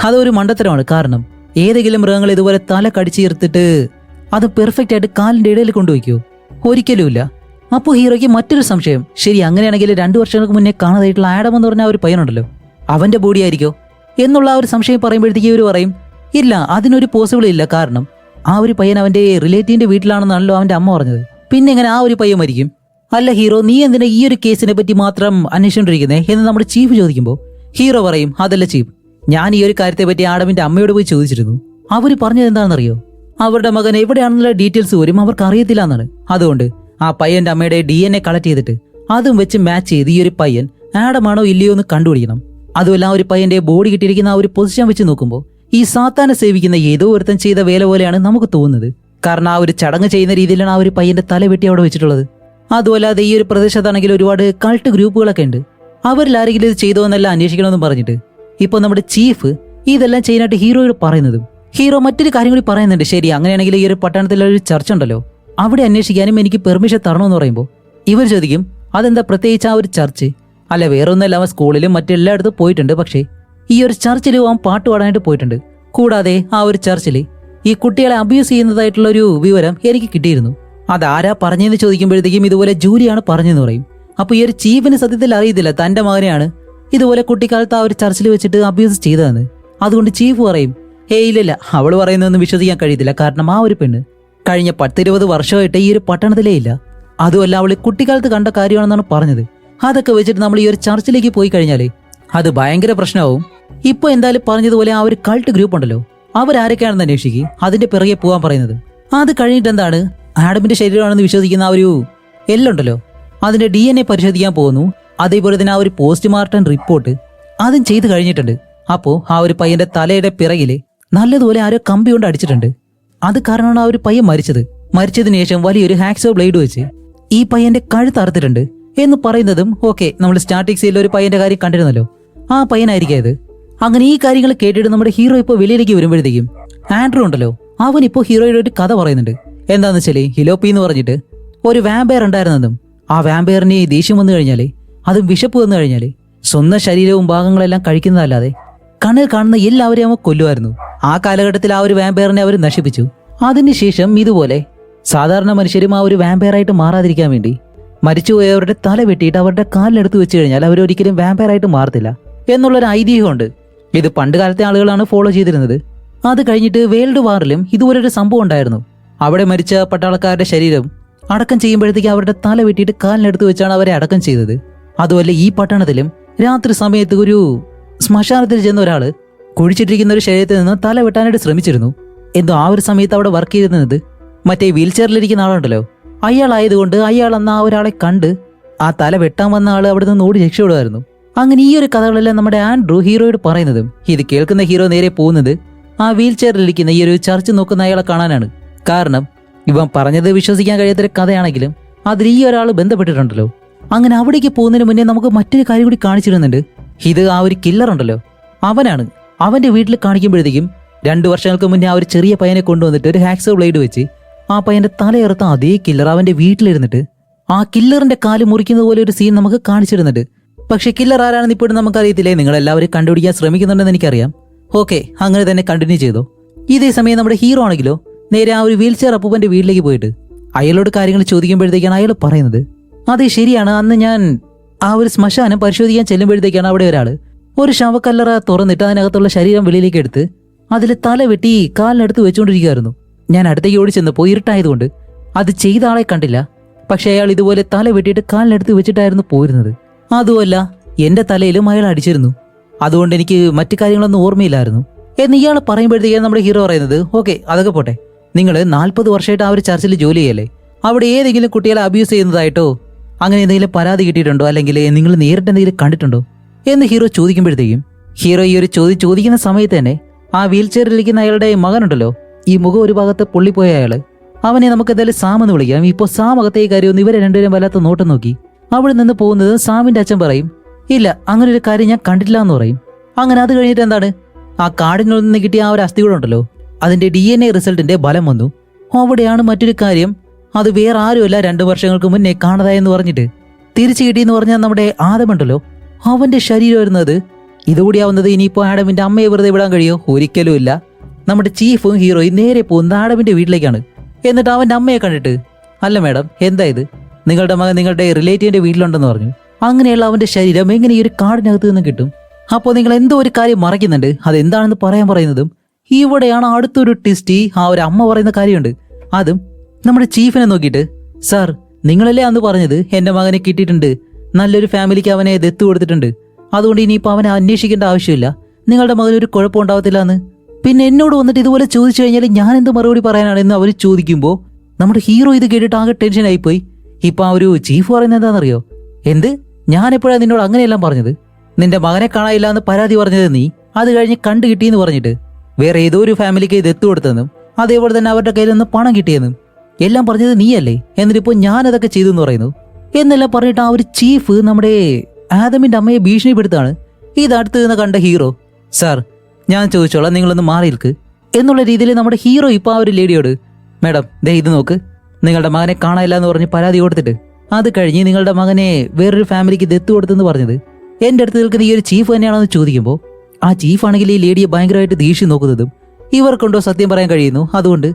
അതൊരു മണ്ടത്തരമാണ്. കാരണം ഏതെങ്കിലും മൃഗങ്ങൾ ഇതുപോലെ തല കടിച്ചു ചേർത്തിട്ട് അത് പെർഫെക്റ്റ് ആയിട്ട് കാലിന്റെ ഇടയിൽ കൊണ്ടുവയ്ക്കോ? ഒരിക്കലുമില്ല. അപ്പോൾ ഹീറോയ്ക്ക് മറ്റൊരു സംശയം, ശരി അങ്ങനെയാണെങ്കിൽ 2 വർഷങ്ങൾക്ക് മുന്നേ കാണാതായിട്ടുള്ള ആഡം എന്ന് പറഞ്ഞ ആ ഒരു പയ്യനുണ്ടല്ലോ, അവന്റെ ബോഡി ആയിരിക്കോ എന്നുള്ള ആ ഒരു സംശയം പറയുമ്പോഴത്തേക്ക് ഇവർ പറയും, ഇല്ല അതിനൊരു പോസിബിൾ ഇല്ല. കാരണം ആ ഒരു പയ്യൻ അവന്റെ റിലേറ്റീവിന്റെ വീട്ടിലാണെന്നാണല്ലോ അവന്റെ അമ്മ പറഞ്ഞത്. പിന്നെ എങ്ങനെ ആ ഒരു പയ്യൻ മരിക്കും? അല്ല ഹീറോ, നീ എന്തിനാ ഈ ഒരു കേസിനെ പറ്റി മാത്രം അന്വേഷിച്ചുകൊണ്ടിരിക്കുന്നേ എന്ന് നമ്മുടെ ചീഫ് ചോദിക്കുമ്പോൾ ഹീറോ പറയും, അതല്ല ചീഫ്, ഞാൻ ഈ ഒരു കാര്യത്തെ പറ്റി ആഡമിന്റെ അമ്മയോട് പോയി ചോദിച്ചിരുന്നു. അവര് പറഞ്ഞത് എന്താണെന്നറിയോ? അവരുടെ മകൻ എവിടെയാണെന്നുള്ള ഡീറ്റെയിൽസ് പോലും അവർക്ക് അറിയത്തില്ല എന്നാണ്. അതുകൊണ്ട് ആ പയ്യന്റെ അമ്മയുടെ DNA കളക്ട് ചെയ്തിട്ട് അതും വെച്ച് മാച്ച് ചെയ്ത് ഈ ഒരു പയ്യൻ ആഡമാണോ ഇല്ലയോ എന്ന് കണ്ടുപിടിക്കണം. അതുമല്ല ആ ഒരു പയ്യന്റെ ബോഡി കിട്ടിയിരിക്കുന്ന ആ ഒരു പൊസിഷൻ വെച്ച് നോക്കുമ്പോൾ ഈ സാത്താനെ സേവിക്കുന്ന ഏതോ ഒരുത്തൻ ചെയ്ത വേല പോലെയാണ് നമുക്ക് തോന്നുന്നത്. കാരണം ആ ഒരു ചടങ്ങ് ചെയ്യുന്ന രീതിയിലാണ് ആ ഒരു പയ്യന്റെ തല വെട്ടി അവിടെ വെച്ചിട്ടുള്ളത്. അതുമല്ലാതെ ഈ ഒരു പ്രദേശത്താണെങ്കിൽ ഒരുപാട് കൾട്ട് ഗ്രൂപ്പുകളൊക്കെ ഉണ്ട്. അവരിൽ ആരെങ്കിലും ഇത് ചെയ്തോ എന്നെല്ലാം അന്വേഷിക്കണമെന്നും പറഞ്ഞിട്ട് ഇപ്പോൾ നമ്മുടെ ചീഫ് ഇതെല്ലാം ചെയ്യാനായിട്ട് ഹീറോയോട് പറയുന്നതും ഹീറോ മറ്റൊരു കാര്യം കൂടി പറയുന്നുണ്ട്. ശരി അങ്ങനെയാണെങ്കിൽ ഈ ഒരു പട്ടണത്തിലൊരു ചർച്ച ഉണ്ടല്ലോ, അവിടെ അന്വേഷിക്കാനും എനിക്ക് പെർമിഷൻ തരണമെന്ന് പറയുമ്പോൾ ഇവർ ചോദിക്കും, അതെന്താ പ്രത്യേകിച്ച് ആ ഒരു ചർച്ച്? അല്ല വേറൊന്നല്ല, അവൻ സ്കൂളിലും മറ്റെല്ലായിടത്തും പോയിട്ടുണ്ട്. പക്ഷേ ഈ ഒരു ചർച്ചിലും അവൻ പാട്ട് പാടാനായിട്ട് പോയിട്ടുണ്ട്. കൂടാതെ ആ ഒരു ചർച്ചിൽ ഈ കുട്ടികളെ അബ്യൂസ് ചെയ്യുന്നതായിട്ടുള്ള ഒരു വിവരം എനിക്ക് കിട്ടിയിരുന്നു. അതാരാ പറഞ്ഞെന്ന് ചോദിക്കുമ്പോഴത്തേക്കും ഇതുപോലെ ജൂലിയാണ് പറഞ്ഞെന്ന് പറയും. അപ്പോൾ ഈ ഒരു ചീഫിന് സത്യത്തിൽ അറിയത്തില്ല തന്റെ മകനെയാണ് ഇതുപോലെ കുട്ടിക്കാലത്ത് ആ ഒരു ചർച്ചിൽ വെച്ചിട്ട് അബ്യൂസ് ചെയ്തതെന്ന്. അതുകൊണ്ട് ചീഫ് പറയും, ഇല്ലില്ല അവള് പറയുന്നതൊന്നും വിശ്വസിക്കാൻ കഴിയത്തില്ല. കാരണം ആ ഒരു പെണ്ണ് കഴിഞ്ഞ 10-20 വർഷമായിട്ട് ഈ ഒരു പട്ടണത്തിലേ ഇല്ല. അതുമല്ല അവള് കുട്ടിക്കാലത്ത് കണ്ട കാര്യമാണെന്നാണ് പറഞ്ഞത്. അതൊക്കെ വെച്ചിട്ട് നമ്മൾ ഈ ഒരു ചർച്ചിലേക്ക് പോയി കഴിഞ്ഞാലേ അത് ഭയങ്കര പ്രശ്നമാവും. ഇപ്പൊ എന്തായാലും പറഞ്ഞതുപോലെ ആ ഒരു കൾട്ട് ഗ്രൂപ്പ് ഉണ്ടല്ലോ, അവരാരൊക്കെയാണെന്ന് അന്വേഷിക്കുക, അതിന്റെ പിറകെ പോകാൻ പറയുന്നത്. അത് കഴിഞ്ഞിട്ട് എന്താണ് ആഡമിന്റെ ശരീരമാണെന്ന് വിശ്വസിക്കുന്ന ആ ഒരു എല്ലുണ്ടല്ലോ, അതിന്റെ DNA പരിശോധിക്കാൻ പോകുന്നു. അതേപോലെ തന്നെ ആ ഒരു പോസ്റ്റ്മോർട്ടം റിപ്പോർട്ട് അതും ചെയ്ത് കഴിഞ്ഞിട്ടുണ്ട്. അപ്പോൾ ആ ഒരു പയ്യന്റെ തലയുടെ പിറകില് നല്ലതുപോലെ ആരോ കമ്പി കൊണ്ട് അടിച്ചിട്ടുണ്ട്. അത് കാരണമാണ് ആ ഒരു പയ്യൻ മരിച്ചത്. മരിച്ചതിന് ശേഷം വലിയൊരു ഹാക്സോ ബ്ലേഡ് വെച്ച് ഈ പയ്യന്റെ കഴുത്ത് അറുത്തിട്ടുണ്ട് എന്ന് പറയുന്നതും ഓക്കെ, നമ്മൾ സ്റ്റാർട്ടിംഗ് സീനിൽ ഒരു പയ്യന്റെ കാര്യം കണ്ടിരുന്നല്ലോ, ആ പയ്യനായിരിക്കും ഇത്. അങ്ങനെ ഈ കാര്യങ്ങൾ കേട്ടിട്ട് നമ്മുടെ ഹീറോ ഇപ്പോൾ വെളിയിലേക്ക് വരുമ്പോഴത്തേക്കും ആൻഡ്രൂ ഉണ്ടല്ലോ, അവൻ ഇപ്പോൾ ഹീറോയുടെ ഒരു കഥ പറയുന്നുണ്ട്. എന്താന്ന് വെച്ചാല് ഹിലോപ്പി എന്ന് പറഞ്ഞിട്ട് ഒരു വാമ്പയർ ഉണ്ടായിരുന്നതും ആ വാമ്പയറിന് ദേഷ്യം വന്നു കഴിഞ്ഞാല്, അതും വിശപ്പ് വന്നു കഴിഞ്ഞാല് സ്വന്തം ശരീരവും ഭാഗങ്ങളെല്ലാം കഴിക്കുന്നതല്ലാതെ കണ്ണിൽ കാണുന്ന എല്ലാവരെയും അവൻ കൊല്ലുമായിരുന്നു. ആ കാലഘട്ടത്തിൽ ആ ഒരു വാമ്പയറിനെ അവർ നശിപ്പിച്ചു. അതിനുശേഷം ഇതുപോലെ സാധാരണ മനുഷ്യരും ആ ഒരു വാമ്പയറായിട്ട് മാറാതിരിക്കാൻ വേണ്ടി മരിച്ചുപോയവരുടെ തല വെട്ടിയിട്ട് അവരുടെ കാലിലെടുത്ത് വെച്ച് കഴിഞ്ഞാൽ അവരൊരിക്കലും വാമ്പയറായിട്ട് മാറത്തില്ല എന്നുള്ളൊരു ഐതിഹ്യമുണ്ട്. ഇത് പണ്ട് കാലത്തെ ആളുകളാണ് ഫോളോ ചെയ്തിരുന്നത്. അത് കഴിഞ്ഞിട്ട് വേൾഡ് വാറിലും ഇതുപോലൊരു സംഭവം ഉണ്ടായിരുന്നു. അവിടെ മരിച്ച പട്ടാളക്കാരുടെ ശരീരം അടക്കം ചെയ്യുമ്പോഴത്തേക്ക് അവരുടെ തല വെട്ടിയിട്ട് കാലിനെടുത്ത് വെച്ചാണ് അവരെ അടക്കം ചെയ്തത്. അതുപോലെ ഈ പട്ടണത്തിലും രാത്രി സമയത്ത് ഒരു ശ്മശാനത്തിൽ ചെന്ന ഒരാള് കുഴിച്ചിട്ടിരിക്കുന്ന ഒരു ശരീരത്തിൽ നിന്ന് തല വെട്ടാനായിട്ട് ശ്രമിച്ചിരുന്നു. എന്തോ ആ ഒരു സമയത്ത് അവിടെ വർക്ക് ചെയ്തിരുന്നത് മറ്റേ വീൽ ചെയറിലിരിക്കുന്ന ആളുണ്ടല്ലോ, അയാളായതുകൊണ്ട് അയാൾ അന്ന് ആ ഒരാളെ കണ്ട് ആ തല വെട്ടാൻ വന്ന ആള് അവിടെ നിന്ന് ഓടി രക്ഷപ്പെടുമായിരുന്നു. അങ്ങനെ ഈ ഒരു കഥകളെല്ലാം നമ്മുടെ ആൻഡ്രൂ ഹീറോയോട് പറയുന്നതും ഇത് കേൾക്കുന്ന ഹീറോ നേരെ പോകുന്നത് ആ വീൽ ചെയറിലിരിക്കുന്ന ഈ ഒരു ചർച്ച് നോക്കുന്ന അയാളെ കാണാനാണ്. കാരണം ഇവൻ പറഞ്ഞത് വിശ്വസിക്കാൻ കഴിയാത്തൊരു കഥയാണെങ്കിലും അതിൽ ഈ ഒരാൾ ബന്ധപ്പെട്ടിട്ടുണ്ടല്ലോ. അങ്ങനെ അവിടേക്ക് പോകുന്നതിന് മുന്നേ നമുക്ക് മറ്റൊരു കാര്യം കൂടി കാണിച്ചിരുന്നുണ്ട്. ഇത് ആ ഒരു കില്ലർ ഉണ്ടല്ലോ, അവനാണ്. അവന്റെ വീട്ടിൽ കാണിക്കുമ്പോഴത്തേക്കും 2 വർഷങ്ങൾക്ക് മുന്നേ ആ ഒരു ചെറിയ പയ്യനെ കൊണ്ടുവന്നിട്ട് ഒരു ഹാക്സോ ബ്ലേഡ് വെച്ച് ആ പയ്യന്റെ തലയെറുത്ത അതേ കില്ലർ അവന്റെ വീട്ടിലിരുന്നിട്ട് ആ കില്ലറിന്റെ കാല് മുറിക്കുന്നത് പോലെ ഒരു സീൻ നമുക്ക് കാണിച്ചിരുന്നുണ്ട്. പക്ഷെ കില്ലർ ആരാണെന്ന് ഇപ്പോഴും നമുക്കറിയത്തില്ലേ. നിങ്ങളെല്ലാവരും കണ്ടുപിടിക്കാൻ ശ്രമിക്കുന്നുണ്ടെന്ന് എനിക്കറിയാം. ഓക്കെ, അങ്ങനെ തന്നെ കണ്ടിന്യൂ ചെയ്തോ. ഇതേ സമയം നമ്മുടെ ഹീറോ ആണെങ്കിലോ നേരെ ആ ഒരു വീൽ ചെയർ അപ്പൂപ്പന്റെ വീട്ടിലേക്ക് പോയിട്ട് അയാളോട് കാര്യങ്ങൾ ചോദിക്കുമ്പോഴത്തേക്കാണ് അയാൾ പറയുന്നത്, അതെ ശരിയാണ്, അന്ന് ഞാൻ ആ ഒരു ശ്മശാനം പരിശോധിക്കാൻ ചെല്ലുമ്പോഴത്തേക്കാണ് അവിടെ ഒരാൾ ഒരു ശവക്കല്ലറ തുറന്നിട്ട് അതിനകത്തുള്ള ശരീരം വെളിയിലേക്ക് എടുത്ത് അതിൽ തല വെട്ടി കാലിനടുത്ത് വെച്ചുകൊണ്ടിരിക്കുകയായിരുന്നു. ഞാൻ അടുത്തേക്ക് ഓടി ചെന്നപ്പോൾ ഇരുട്ടായതുകൊണ്ട് അത് ചെയ്ത ആളെ കണ്ടില്ല. പക്ഷെ അയാൾ ഇതുപോലെ തല വെട്ടിയിട്ട് കാലിനടുത്ത് വെച്ചിട്ടായിരുന്നു പോയിരുന്നത്. അതുമല്ല, എന്റെ തലയിലും അയാൾ അടിച്ചിരുന്നു. അതുകൊണ്ട് എനിക്ക് മറ്റു കാര്യങ്ങളൊന്നും ഓർമ്മയില്ലായിരുന്നു എന്ന് ഇയാൾ പറയുമ്പോഴത്തേക്കാണ് നമ്മുടെ ഹീറോ പറയുന്നത്, ഓക്കെ അതൊക്കെ പോട്ടെ, നിങ്ങൾ 40 വർഷമായിട്ട് ആ ഒരു ചർച്ചിൽ ജോലി ചെയ്യല്ലേ, അവിടെ ഏതെങ്കിലും കുട്ടികളെ അബ്യൂസ് ചെയ്യുന്നതായിട്ടോ അങ്ങനെ എന്തെങ്കിലും പരാതി കിട്ടിയിട്ടുണ്ടോ, അല്ലെങ്കിൽ നിങ്ങൾ നേരിട്ട് എന്തെങ്കിലും കണ്ടിട്ടുണ്ടോ എന്ന് ഹീറോ ചോദിക്കുമ്പോഴത്തേക്കും ഹീറോ ഈ ഒരു ചോദിക്കുന്ന സമയത്ത് തന്നെ ആ വീൽ ചെയറിലിരിക്കുന്ന അയാളുടെ മകനുണ്ടല്ലോ, ഈ മുഖം ഒരു ഭാഗത്ത് പൊള്ളിപ്പോയ അയാള്, അവനെ നമുക്ക് എന്തായാലും സാം എന്ന് വിളിക്കാം. ഇപ്പോൾ സാം അകത്തേക്ക് കാര്യം ഇവരെ രണ്ടുപേരും വല്ലാത്ത നോട്ടം നോക്കി അവിടെ നിന്ന് പോകുന്നത് സാമിന്റെ അച്ഛൻ പറയും, ഇല്ല അങ്ങനെ ഒരു കാര്യം ഞാൻ കണ്ടിട്ടില്ല എന്ന് പറയും. അങ്ങനെ അത് കഴിഞ്ഞിട്ട് എന്താണ്, ആ കാടിനുള്ളിൽ നിന്ന് കിട്ടിയ ആ ഒരു അസ്ഥികൂടമുണ്ടല്ലോ, അതിന്റെ DNA റിസൾട്ടിന്റെ ബലം വന്നു. അവിടെയാണ് മറ്റൊരു കാര്യം, അത് വേറെ ആരുമല്ല 2 വർഷങ്ങൾക്ക് മുന്നേ കാണാതായെന്ന് പറഞ്ഞിട്ട് തിരിച്ചു കിട്ടിയെന്ന് പറഞ്ഞാൽ നമ്മുടെ ആദമുണ്ടല്ലോ, അവന്റെ ശരീരം വരുന്നത്. ഇതുകൂടിയാവുന്നത് ഇനിയിപ്പോ ആഡമിന്റെ അമ്മയെ വെറുതെ വിടാൻ കഴിയോ? ഒരിക്കലും ഇല്ല. നമ്മുടെ ചീഫും ഹീറോയും നേരെ പോകുന്നത് ആഡമിന്റെ വീട്ടിലേക്കാണ്. എന്നിട്ട് അവന്റെ അമ്മയെ കണ്ടിട്ട്, അല്ല മാഡം എന്താ ഇത്, നിങ്ങളുടെ മകൻ നിങ്ങളുടെ റിലേറ്റീവിന്റെ വീട്ടിലുണ്ടെന്ന് പറഞ്ഞു. അങ്ങനെയുള്ള അവന്റെ ശരീരം എങ്ങനെ ഈ ഒരു കാടിനകത്ത് നിന്ന് കിട്ടും? അപ്പോൾ നിങ്ങൾ എന്തോ ഒരു കാര്യം മറയ്ക്കുന്നുണ്ട്, അതെന്താണെന്ന് പറയാൻ പറയുന്നതും ഇവിടെയാണ് അടുത്തൊരു ട്വിസ്റ്റ്. ആ ഒരു അമ്മ പറയുന്ന കാര്യമുണ്ട്, അതും നമ്മുടെ ചീഫിനെ നോക്കിയിട്ട്, സാർ നിങ്ങളല്ലേ അന്ന് പറഞ്ഞത് എന്റെ മകനെ കിട്ടിയിട്ടുണ്ട്, നല്ലൊരു ഫാമിലിക്ക് അവനെ ദത്ത് കൊടുത്തിട്ടുണ്ട്, അതുകൊണ്ട് ഇനിയിപ്പോൾ അവനെ അന്വേഷിക്കേണ്ട ആവശ്യമില്ല, നിങ്ങളുടെ മകനൊരു കുഴപ്പം ഉണ്ടാവത്തില്ല എന്ന്. പിന്നെ എന്നോട് വന്നിട്ട് ഇതുപോലെ ചോദിച്ചു കഴിഞ്ഞാൽ ഞാൻ എന്ത് മറുപടി പറയാനാണെന്ന് അവർ ചോദിക്കുമ്പോൾ നമ്മുടെ ഹീറോ ഇത് കേട്ടിട്ട് ആകെ ടെൻഷനായിപ്പോയി. ഇപ്പൊ ആ ഒരു ചീഫ് പറയുന്നത് എന്താണെന്നറിയോ, എന്ത് ഞാൻ എപ്പോഴാണ് നിന്നോട് അങ്ങനെയെല്ലാം പറഞ്ഞത്, നിന്റെ മകനെ കാണാനില്ല എന്ന് പരാതി പറഞ്ഞത് നീ, അത് കഴിഞ്ഞ് കണ്ടു കിട്ടിയെന്ന് പറഞ്ഞിട്ട് വേറെ ഏതോ ഒരു ഫാമിലിക്ക് ഇത് എത്തുകൊടുത്തെന്നും അതേപോലെ തന്നെ അവരുടെ കയ്യിൽ നിന്ന് പണം കിട്ടിയെന്നും എല്ലാം പറഞ്ഞത് നീയല്ലേ, എന്നിട്ടിപ്പോൾ ഞാനതൊക്കെ ചെയ്തു എന്ന് പറയുന്നു എന്നെല്ലാം പറഞ്ഞിട്ട് ആ ഒരു ചീഫ് നമ്മുടെ ആദമിന്റെ അമ്മയെ ഭീഷണിപ്പെടുത്താണ്. ഇതടുത്ത് നിന്ന് കണ്ട ഹീറോ, സാർ ഞാൻ ചോദിച്ചോളാം, നിങ്ങളൊന്ന് മാറി നിൽക്ക് എന്നുള്ള രീതിയിൽ നമ്മുടെ ഹീറോ ഇപ്പൊ ആ ഒരു ലേഡിയോട്, മാഡം ദേ ഇത് നോക്ക്, നിങ്ങളുടെ മകനെ കാണാനില്ല എന്ന് പറഞ്ഞ് പരാതി കൊടുത്തിട്ട് അത് കഴിഞ്ഞ് നിങ്ങളുടെ മകനെ വേറൊരു ഫാമിലിക്ക് ദത്ത് കൊടുത്തെന്ന് പറഞ്ഞത് എന്റെ അടുത്ത് നിൽക്കുന്ന ഈ ഒരു ചീഫ് തന്നെയാണെന്ന് ചോദിക്കുമ്പോൾ ആ ചീഫാണെങ്കിൽ ഈ ലേഡിയെ ഭയങ്കരമായിട്ട് ദേഷ്യം നോക്കുന്നതും ഇവർക്കുണ്ടോ സത്യം പറയാൻ കഴിയുന്നു, അതുകൊണ്ട്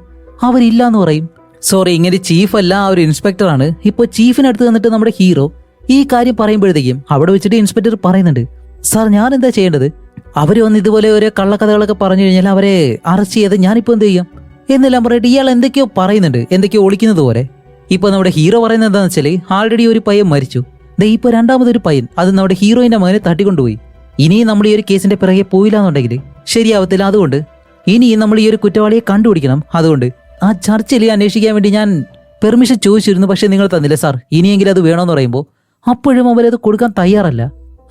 അവരില്ല എന്ന് പറയും. സോറി, ഇങ്ങനെ ചീഫല്ല, ആ ഒരു ഇൻസ്പെക്ടറാണ്. ഇപ്പോൾ ചീഫിനടുത്ത് നിന്നിട്ട് നമ്മുടെ ഹീറോ ഈ കാര്യം പറയുമ്പോഴത്തേക്കും അവിടെ വെച്ചിട്ട് ഇൻസ്പെക്ടർ പറയുന്നുണ്ട്, സാർ ഞാൻ എന്താ ചെയ്യേണ്ടത്, അവർ വന്ന് ഇതുപോലെ ഓരോ കള്ളക്കഥകളൊക്കെ പറഞ്ഞു കഴിഞ്ഞാൽ അവരെ അറസ്റ്റ് ചെയ്ത് ഞാനിപ്പോൾ എന്ത് ചെയ്യാം എന്നെല്ലാം പറഞ്ഞിട്ട് ഇയാൾ എന്തൊക്കെയോ പറയുന്നുണ്ട്, എന്തൊക്കെയോ ഒളിക്കുന്നത് പോലെ. ഇപ്പൊ നമ്മുടെ ഹീറോ പറയുന്നത് എന്താണെന്ന് വെച്ചാൽ ആൾറെഡി ഒരു പയ്യൻ മരിച്ചു, ഇപ്പൊ രണ്ടാമതൊരു പയ്യൻ, അത് നമ്മുടെ ഹീറോയിന്റെ മകനെ തട്ടിക്കൊണ്ടുപോയി. ഇനിയും നമ്മൾ ഈ ഒരു കേസിന്റെ പിറകെ പോയില്ല എന്നുണ്ടെങ്കിൽ ശരിയാവത്തില്ല, അതുകൊണ്ട് ഇനിയും നമ്മൾ ഈ ഒരു കുറ്റവാളിയെ കണ്ടുപിടിക്കണം. അതുകൊണ്ട് ആ ചർച്ചയിൽ അന്വേഷിക്കാൻ വേണ്ടി ഞാൻ പെർമിഷൻ ചോദിച്ചിരുന്നു, പക്ഷെ നിങ്ങൾ തന്നില്ല സാർ, ഇനിയെങ്കിലും അത് വേണമെന്ന് പറയുമ്പോൾ അപ്പോഴും അവരത് കൊടുക്കാൻ തയ്യാറല്ല.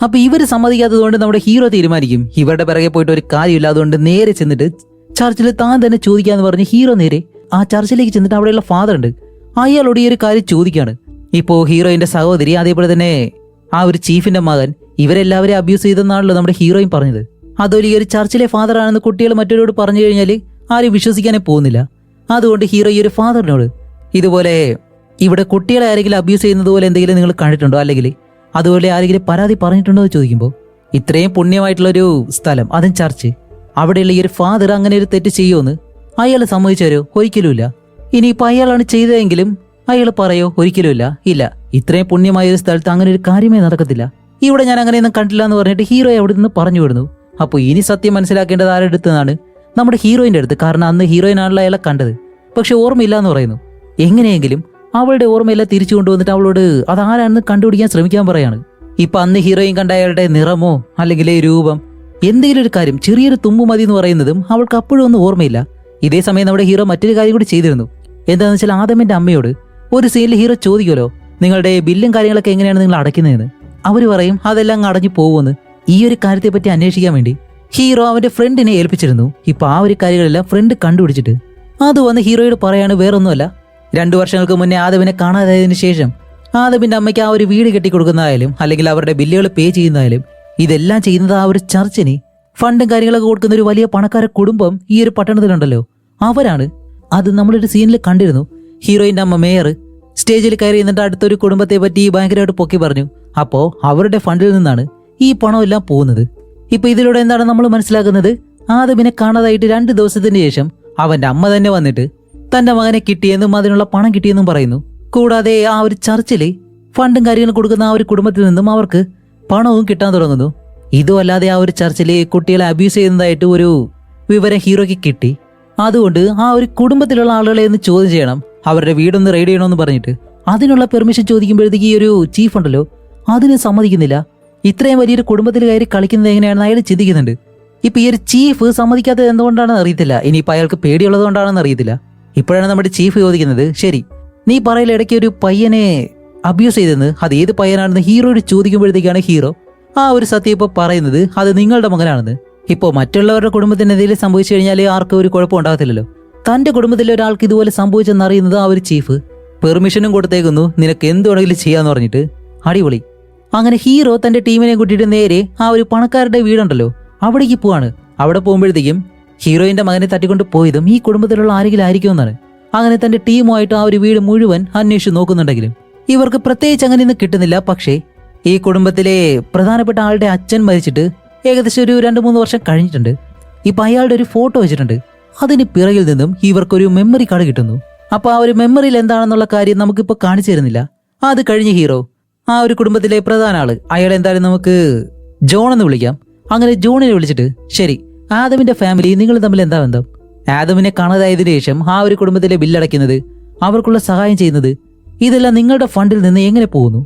അപ്പൊ ഇവര് സമ്മതിക്കാത്തത് കൊണ്ട് നമ്മുടെ ഹീറോ തീരുമാനിക്കും ഇവരുടെ പിറകെ പോയിട്ട് ഒരു കാര്യമില്ല, അതുകൊണ്ട് നേരെ ചെന്നിട്ട് ചർച്ചിൽ താൻ തന്നെ ചോദിക്കാന്ന് പറഞ്ഞ് ഹീറോ നേരെ ആ ചർച്ചിലേക്ക് ചെന്നിട്ട് അവിടെയുള്ള ഫാദർ ഉണ്ട്, അയാളോട് ഈ ഒരു കാര്യം ചോദിക്കാണ്. ഇപ്പോ ഹീറോയിന്റെ സഹോദരി അതേപോലെ തന്നെ ആ ഒരു ചീഫിന്റെ മകൻ ഇവരെല്ലാവരെയും അബ്യൂസ് ചെയ്തെന്നാണല്ലോ നമ്മുടെ ഹീറോയിൻ പറഞ്ഞത്. അതുപോലെ ഈ ഒരു ചർച്ചിലെ ഫാദർ ആണെന്ന് കുട്ടികൾ മറ്റൊരാളോട് പറഞ്ഞു കഴിഞ്ഞാൽ ആരും വിശ്വസിക്കാനേ പോകുന്നില്ല. അതുകൊണ്ട് ഹീറോ ഈ ഒരു ഫാദറിനോട് ഇതുപോലെ ഇവിടെ കുട്ടികളെ ആരെങ്കിലും അബ്യൂസ് ചെയ്യുന്നത് പോലെ എന്തെങ്കിലും നിങ്ങൾ കണ്ടിട്ടുണ്ടോ, അല്ലെങ്കിൽ അതുപോലെ ആരെങ്കിലും പരാതി പറഞ്ഞിട്ടുണ്ടോ എന്ന് ചോദിക്കുമ്പോൾ ഇത്രയും പുണ്യമായിട്ടുള്ളൊരു സ്ഥലം, അതും ചർച്ച്, അവിടെയുള്ള ഈ ഒരു ഫാദർ അങ്ങനെ ഒരു തെറ്റ് ചെയ്യുമെന്ന് അയാൾ സമ്മതിച്ചു തരുമോ? ഒരിക്കലുമില്ല. ഇനിയിപ്പോൾ അയാളാണ് ചെയ്തതെങ്കിലും അയാൾ പറയോ? ഒരിക്കലുമില്ല. ഇല്ല, ഇത്രയും പുണ്യമായ ഒരു സ്ഥലത്ത് അങ്ങനെ ഒരു കാര്യമേ നടക്കത്തില്ല, ഇവിടെ ഞാൻ അങ്ങനെയൊന്നും കണ്ടില്ല എന്ന് പറഞ്ഞിട്ട് ഹീറോയെ അവിടെ നിന്ന് പറഞ്ഞു വിടുന്നു. അപ്പോൾ ഇനി സത്യം മനസ്സിലാക്കേണ്ടത് ആരുടെ അടുത്താണ്? നമ്മുടെ ഹീറോയിന്റെ അടുത്ത്. കാരണം അന്ന് ഹീറോയിനാണല്ലോ അയാളെ കണ്ടത്, പക്ഷെ ഓർമ്മയില്ല എന്ന് പറയുന്നു. എങ്ങനെയെങ്കിലും അവളുടെ ഓർമ്മയെല്ലാം തിരിച്ചു കൊണ്ടുവന്നിട്ട് അവളോട് അതാരാണെന്ന് കണ്ടുപിടിക്കാൻ ശ്രമിക്കാൻ പറയാണ്. ഇപ്പൊ അന്ന് ഹീറോയിൻ കണ്ട അയാളുടെ നിറമോ അല്ലെങ്കിൽ രൂപം എന്തെങ്കിലും ഒരു കാര്യം, ചെറിയൊരു തുമ്പ് മതി എന്ന് പറയുന്നതും അവൾക്ക് അപ്പോഴും ഒന്നും ഓർമ്മയില്ല. ഇതേ സമയം നമ്മുടെ ഹീറോ മറ്റൊരു കാര്യം കൂടി ചെയ്തിരുന്നു. എന്താണെന്ന് വെച്ചാൽ ആദമിന്റെ അമ്മയോട് ഒരു സീനിൽ ഹീറോ ചോദിക്കുമല്ലോ, നിങ്ങളുടെ ബില്ലും കാര്യങ്ങളൊക്കെ എങ്ങനെയാണ് നിങ്ങൾ അടയ്ക്കുന്നതെന്ന്. അവർ പറയും അതെല്ലാം അങ്ങ് അടഞ്ഞു പോകുമെന്ന്. ഈ ഒരു കാര്യത്തെ പറ്റി അന്വേഷിക്കാൻ വേണ്ടി ഹീറോ അവന്റെ ഫ്രണ്ടിനെ ഏൽപ്പിച്ചിരുന്നു. ഇപ്പൊ ആ ഒരു കാര്യങ്ങളെല്ലാം ഫ്രണ്ട് കണ്ടുപിടിച്ചിട്ട് അത് വന്ന് ഹീറോയോട് പറയാണ് വേറൊന്നുമല്ല, 2 വർഷങ്ങൾക്ക് മുന്നേ ആദമിനെ കാണാതായതിനു ശേഷം ആദമിന്റെ അമ്മയ്ക്ക് ആ ഒരു വീട് കെട്ടിക്കൊടുക്കുന്നതായാലും അല്ലെങ്കിൽ അവരുടെ ബില്ലുകൾ പേ ചെയ്യുന്നതായാലും ഇതെല്ലാം ചെയ്യുന്നത് ആ ഒരു ചർച്ചിന് ഫണ്ടും കാര്യങ്ങളൊക്കെ കൊടുക്കുന്ന ഒരു വലിയ പണക്കാര കുടുംബം ഈ ഒരു പട്ടണത്തിലുണ്ടല്ലോ, അവരാണ്. അത് നമ്മളൊരു സീനിൽ കണ്ടിരുന്നു. ഹീറോയിന്റെ അമ്മ മേയർ സ്റ്റേജിൽ കയറി എന്നിട്ട് അടുത്തൊരു കുടുംബത്തെ പറ്റി ഭയങ്കരമായിട്ട് പൊക്കി പറഞ്ഞു. അപ്പോ അവരുടെ ഫണ്ടിൽ നിന്നാണ് ഈ പണം എല്ലാം പോകുന്നത്. ഇപ്പൊ ഇതിലൂടെ എന്താണ് നമ്മൾ മനസ്സിലാക്കുന്നത്? ആദമിനെ കാണാതായിട്ട് 2 ദിവസത്തിന് ശേഷം അവന്റെ അമ്മ തന്നെ വന്നിട്ട് തന്റെ മകനെ കിട്ടിയെന്നും അതിനുള്ള പണം കിട്ടിയെന്നും പറയുന്നു. കൂടാതെ ആ ഒരു ചർച്ചില് ഫണ്ടും കാര്യങ്ങളും കൊടുക്കുന്ന ആ ഒരു കുടുംബത്തിൽ നിന്നും അവർക്ക് പണവും കിട്ടാൻ തുടങ്ങുന്നു. ഇതുമല്ലാതെ ആ ഒരു ചർച്ചില് കുട്ടികളെ അബ്യൂസ് ചെയ്യുന്നതായിട്ട് ഒരു വിവരം ഹീറോയ്ക്ക് കിട്ടി. അതുകൊണ്ട് ആ ഒരു കുടുംബത്തിലുള്ള ആളുകളെ ഒന്ന് ചോദ്യം ചെയ്യണം, അവരുടെ വീടൊന്ന് റെയ്ഡ് ചെയ്യണമെന്ന് പറഞ്ഞിട്ട് അതിനുള്ള പെർമിഷൻ ചോദിക്കുമ്പോഴത്തേക്ക് ഈ ഒരു ചീഫ് ഉണ്ടല്ലോ അതിന് സമ്മതിക്കുന്നില്ല. ഇത്രയും വലിയൊരു കുടുംബത്തിൽ കയറി കളിക്കുന്നത് എങ്ങനെയാണെന്ന് അയാൾ ചിന്തിക്കുന്നുണ്ട്. ഇപ്പൊ ഈ ഒരു ചീഫ് സമ്മതിക്കാത്തത് എന്തുകൊണ്ടാണെന്ന് അറിയത്തില്ല. ഇനിയിപ്പോൾ അയാൾക്ക് പേടിയുള്ളത് കൊണ്ടാണെന്ന് അറിയത്തില്ല. ഇപ്പോഴാണ് നമ്മുടെ ചീഫ് ചോദിക്കുന്നത്, ശരി നീ പറയല ഇടയ്ക്ക് ഒരു പയ്യനെ അബ്യൂസ് ചെയ്തെന്ന്, അത് ഏത് പയ്യനാണെന്ന് ഹീറോയോട് ചോദിക്കുമ്പോഴത്തേക്കാണ് ഹീറോ ആ ഒരു സത്യം ഇപ്പോൾ പറയുന്നത് അത് നിങ്ങളുടെ മകനാണെന്ന്. ഇപ്പോൾ മറ്റുള്ളവരുടെ കുടുംബത്തിന് എന്തെങ്കിലും സംഭവിച്ചു കഴിഞ്ഞാൽ ആർക്കും ഒരു കുഴപ്പം ഉണ്ടാകത്തില്ലല്ലോ. തന്റെ കുടുംബത്തിലെ ഒരാൾക്ക് ഇതുപോലെ സംഭവിച്ചെന്ന് അറിയുന്നത് ആ ഒരു ചീഫ് പെർമിഷനും കൊടുത്തേക്കുന്നു, നിനക്ക് എന്ത് വേണമെങ്കിലും ചെയ്യാന്ന് പറഞ്ഞിട്ട്. അടിപൊളി. അങ്ങനെ ഹീറോ തന്റെ ടീമിനെ കൂട്ടിയിട്ട് നേരെ ആ ഒരു പണക്കാരുടെ വീടുണ്ടല്ലോ അവിടേക്ക് പോവാണ്. അവിടെ പോകുമ്പോഴത്തേക്കും ഹീറോയിന്റെ മകനെ തട്ടിക്കൊണ്ട് പോയതും ഈ കുടുംബത്തിലുള്ള ആരെങ്കിലും ആയിരിക്കുമെന്നാണ്. അങ്ങനെ തന്റെ ടീമുമായിട്ട് ആ ഒരു വീട് മുഴുവൻ അന്വേഷിച്ച് നോക്കുന്നുണ്ടെങ്കിലും ഇവർക്ക് പ്രത്യേകിച്ച് അങ്ങനെയൊന്നും കിട്ടുന്നില്ല. പക്ഷേ ഈ കുടുംബത്തിലെ പ്രധാനപ്പെട്ട ആളുടെ അച്ഛൻ മരിച്ചിട്ട് ഏകദേശം ഒരു 2-3 വർഷം കഴിഞ്ഞിട്ടുണ്ട്. ഇപ്പൊ അയാളുടെ ഒരു ഫോട്ടോ വെച്ചിട്ടുണ്ട്. അതിന് പിറകിൽ നിന്നും ഇവർക്കൊരു മെമ്മറി കാർഡ് കിട്ടുന്നു. അപ്പൊ ആ ഒരു മെമ്മറിയിൽ എന്താണെന്നുള്ള കാര്യം നമുക്കിപ്പോൾ കാണിച്ചു തരുന്നില്ല. അത് കഴിഞ്ഞ് ഹീറോ ആ ഒരു കുടുംബത്തിലെ പ്രധാന ആള് അയാൾ എന്തായാലും നമുക്ക് ജോൺ എന്ന് വിളിക്കാം. അങ്ങനെ ജോണിനെ വിളിച്ചിട്ട്, ശരി ആദമിന്റെ ഫാമിലി നിങ്ങൾ തമ്മിൽ എന്താ ബന്ധം? ആദമിനെ കാണാതായതിനു ശേഷം ആ ഒരു കുടുംബത്തിലെ ബില്ലടയ്ക്കുന്നത്, അവർക്കുള്ള സഹായം ചെയ്യുന്നത്, ഇതെല്ലാം നിങ്ങളുടെ ഫണ്ടിൽ നിന്ന് എങ്ങനെ പോകുന്നു?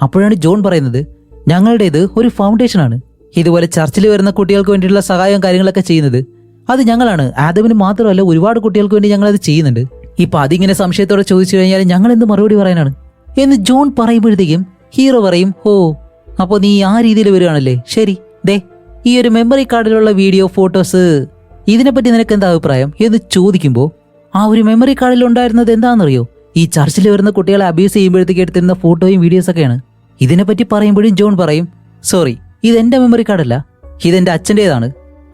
അപ്പോഴാണ് ജോൺ പറയുന്നത്, ഞങ്ങളുടേത് ഒരു ഫൗണ്ടേഷനാണ്. ഇതുപോലെ ചർച്ചിൽ വരുന്ന കുട്ടികൾക്ക് വേണ്ടിയിട്ടുള്ള സഹായവും കാര്യങ്ങളൊക്കെ ചെയ്യുന്നത് അത് ഞങ്ങളാണ്. ആദമിന് മാത്രമല്ല ഒരുപാട് കുട്ടികൾക്ക് വേണ്ടി ഞങ്ങളത് ചെയ്യുന്നുണ്ട്. ഇപ്പൊ അതിങ്ങനെ സംശയത്തോടെ ചോദിച്ചു കഴിഞ്ഞാൽ ഞങ്ങൾ എന്ത് മറുപടി പറയാനാണ് എന്ന് ജോൺ പറയുമ്പോഴത്തേക്കും ഹീറോ പറയും, ഓ അപ്പോൾ നീ ആ രീതിയിൽ വരികയാണല്ലേ, ശരി ദേ ഈ ഒരു മെമ്മറി കാർഡിലുള്ള വീഡിയോ ഫോട്ടോസ് ഇതിനെപ്പറ്റി നിനക്ക് എന്താ അഭിപ്രായം എന്ന് ചോദിക്കുമ്പോൾ ആ ഒരു മെമ്മറി കാർഡിൽ ഉണ്ടായിരുന്നത് എന്താണെന്നറിയോ? ഈ ചർച്ചിൽ വരുന്ന കുട്ടികളെ അബ്യൂസ് ചെയ്യുമ്പോഴത്തേക്ക് എടുത്തിരുന്ന ഫോട്ടോയും വീഡിയോസൊക്കെയാണ്. ഇതിനെപ്പറ്റി പറയുമ്പോഴും ജോൺ പറയും, സോറി ഇതെന്റെ മെമ്മറി കാർഡല്ല, ഇതെന്റെ അച്ഛൻ്റെതാണ്.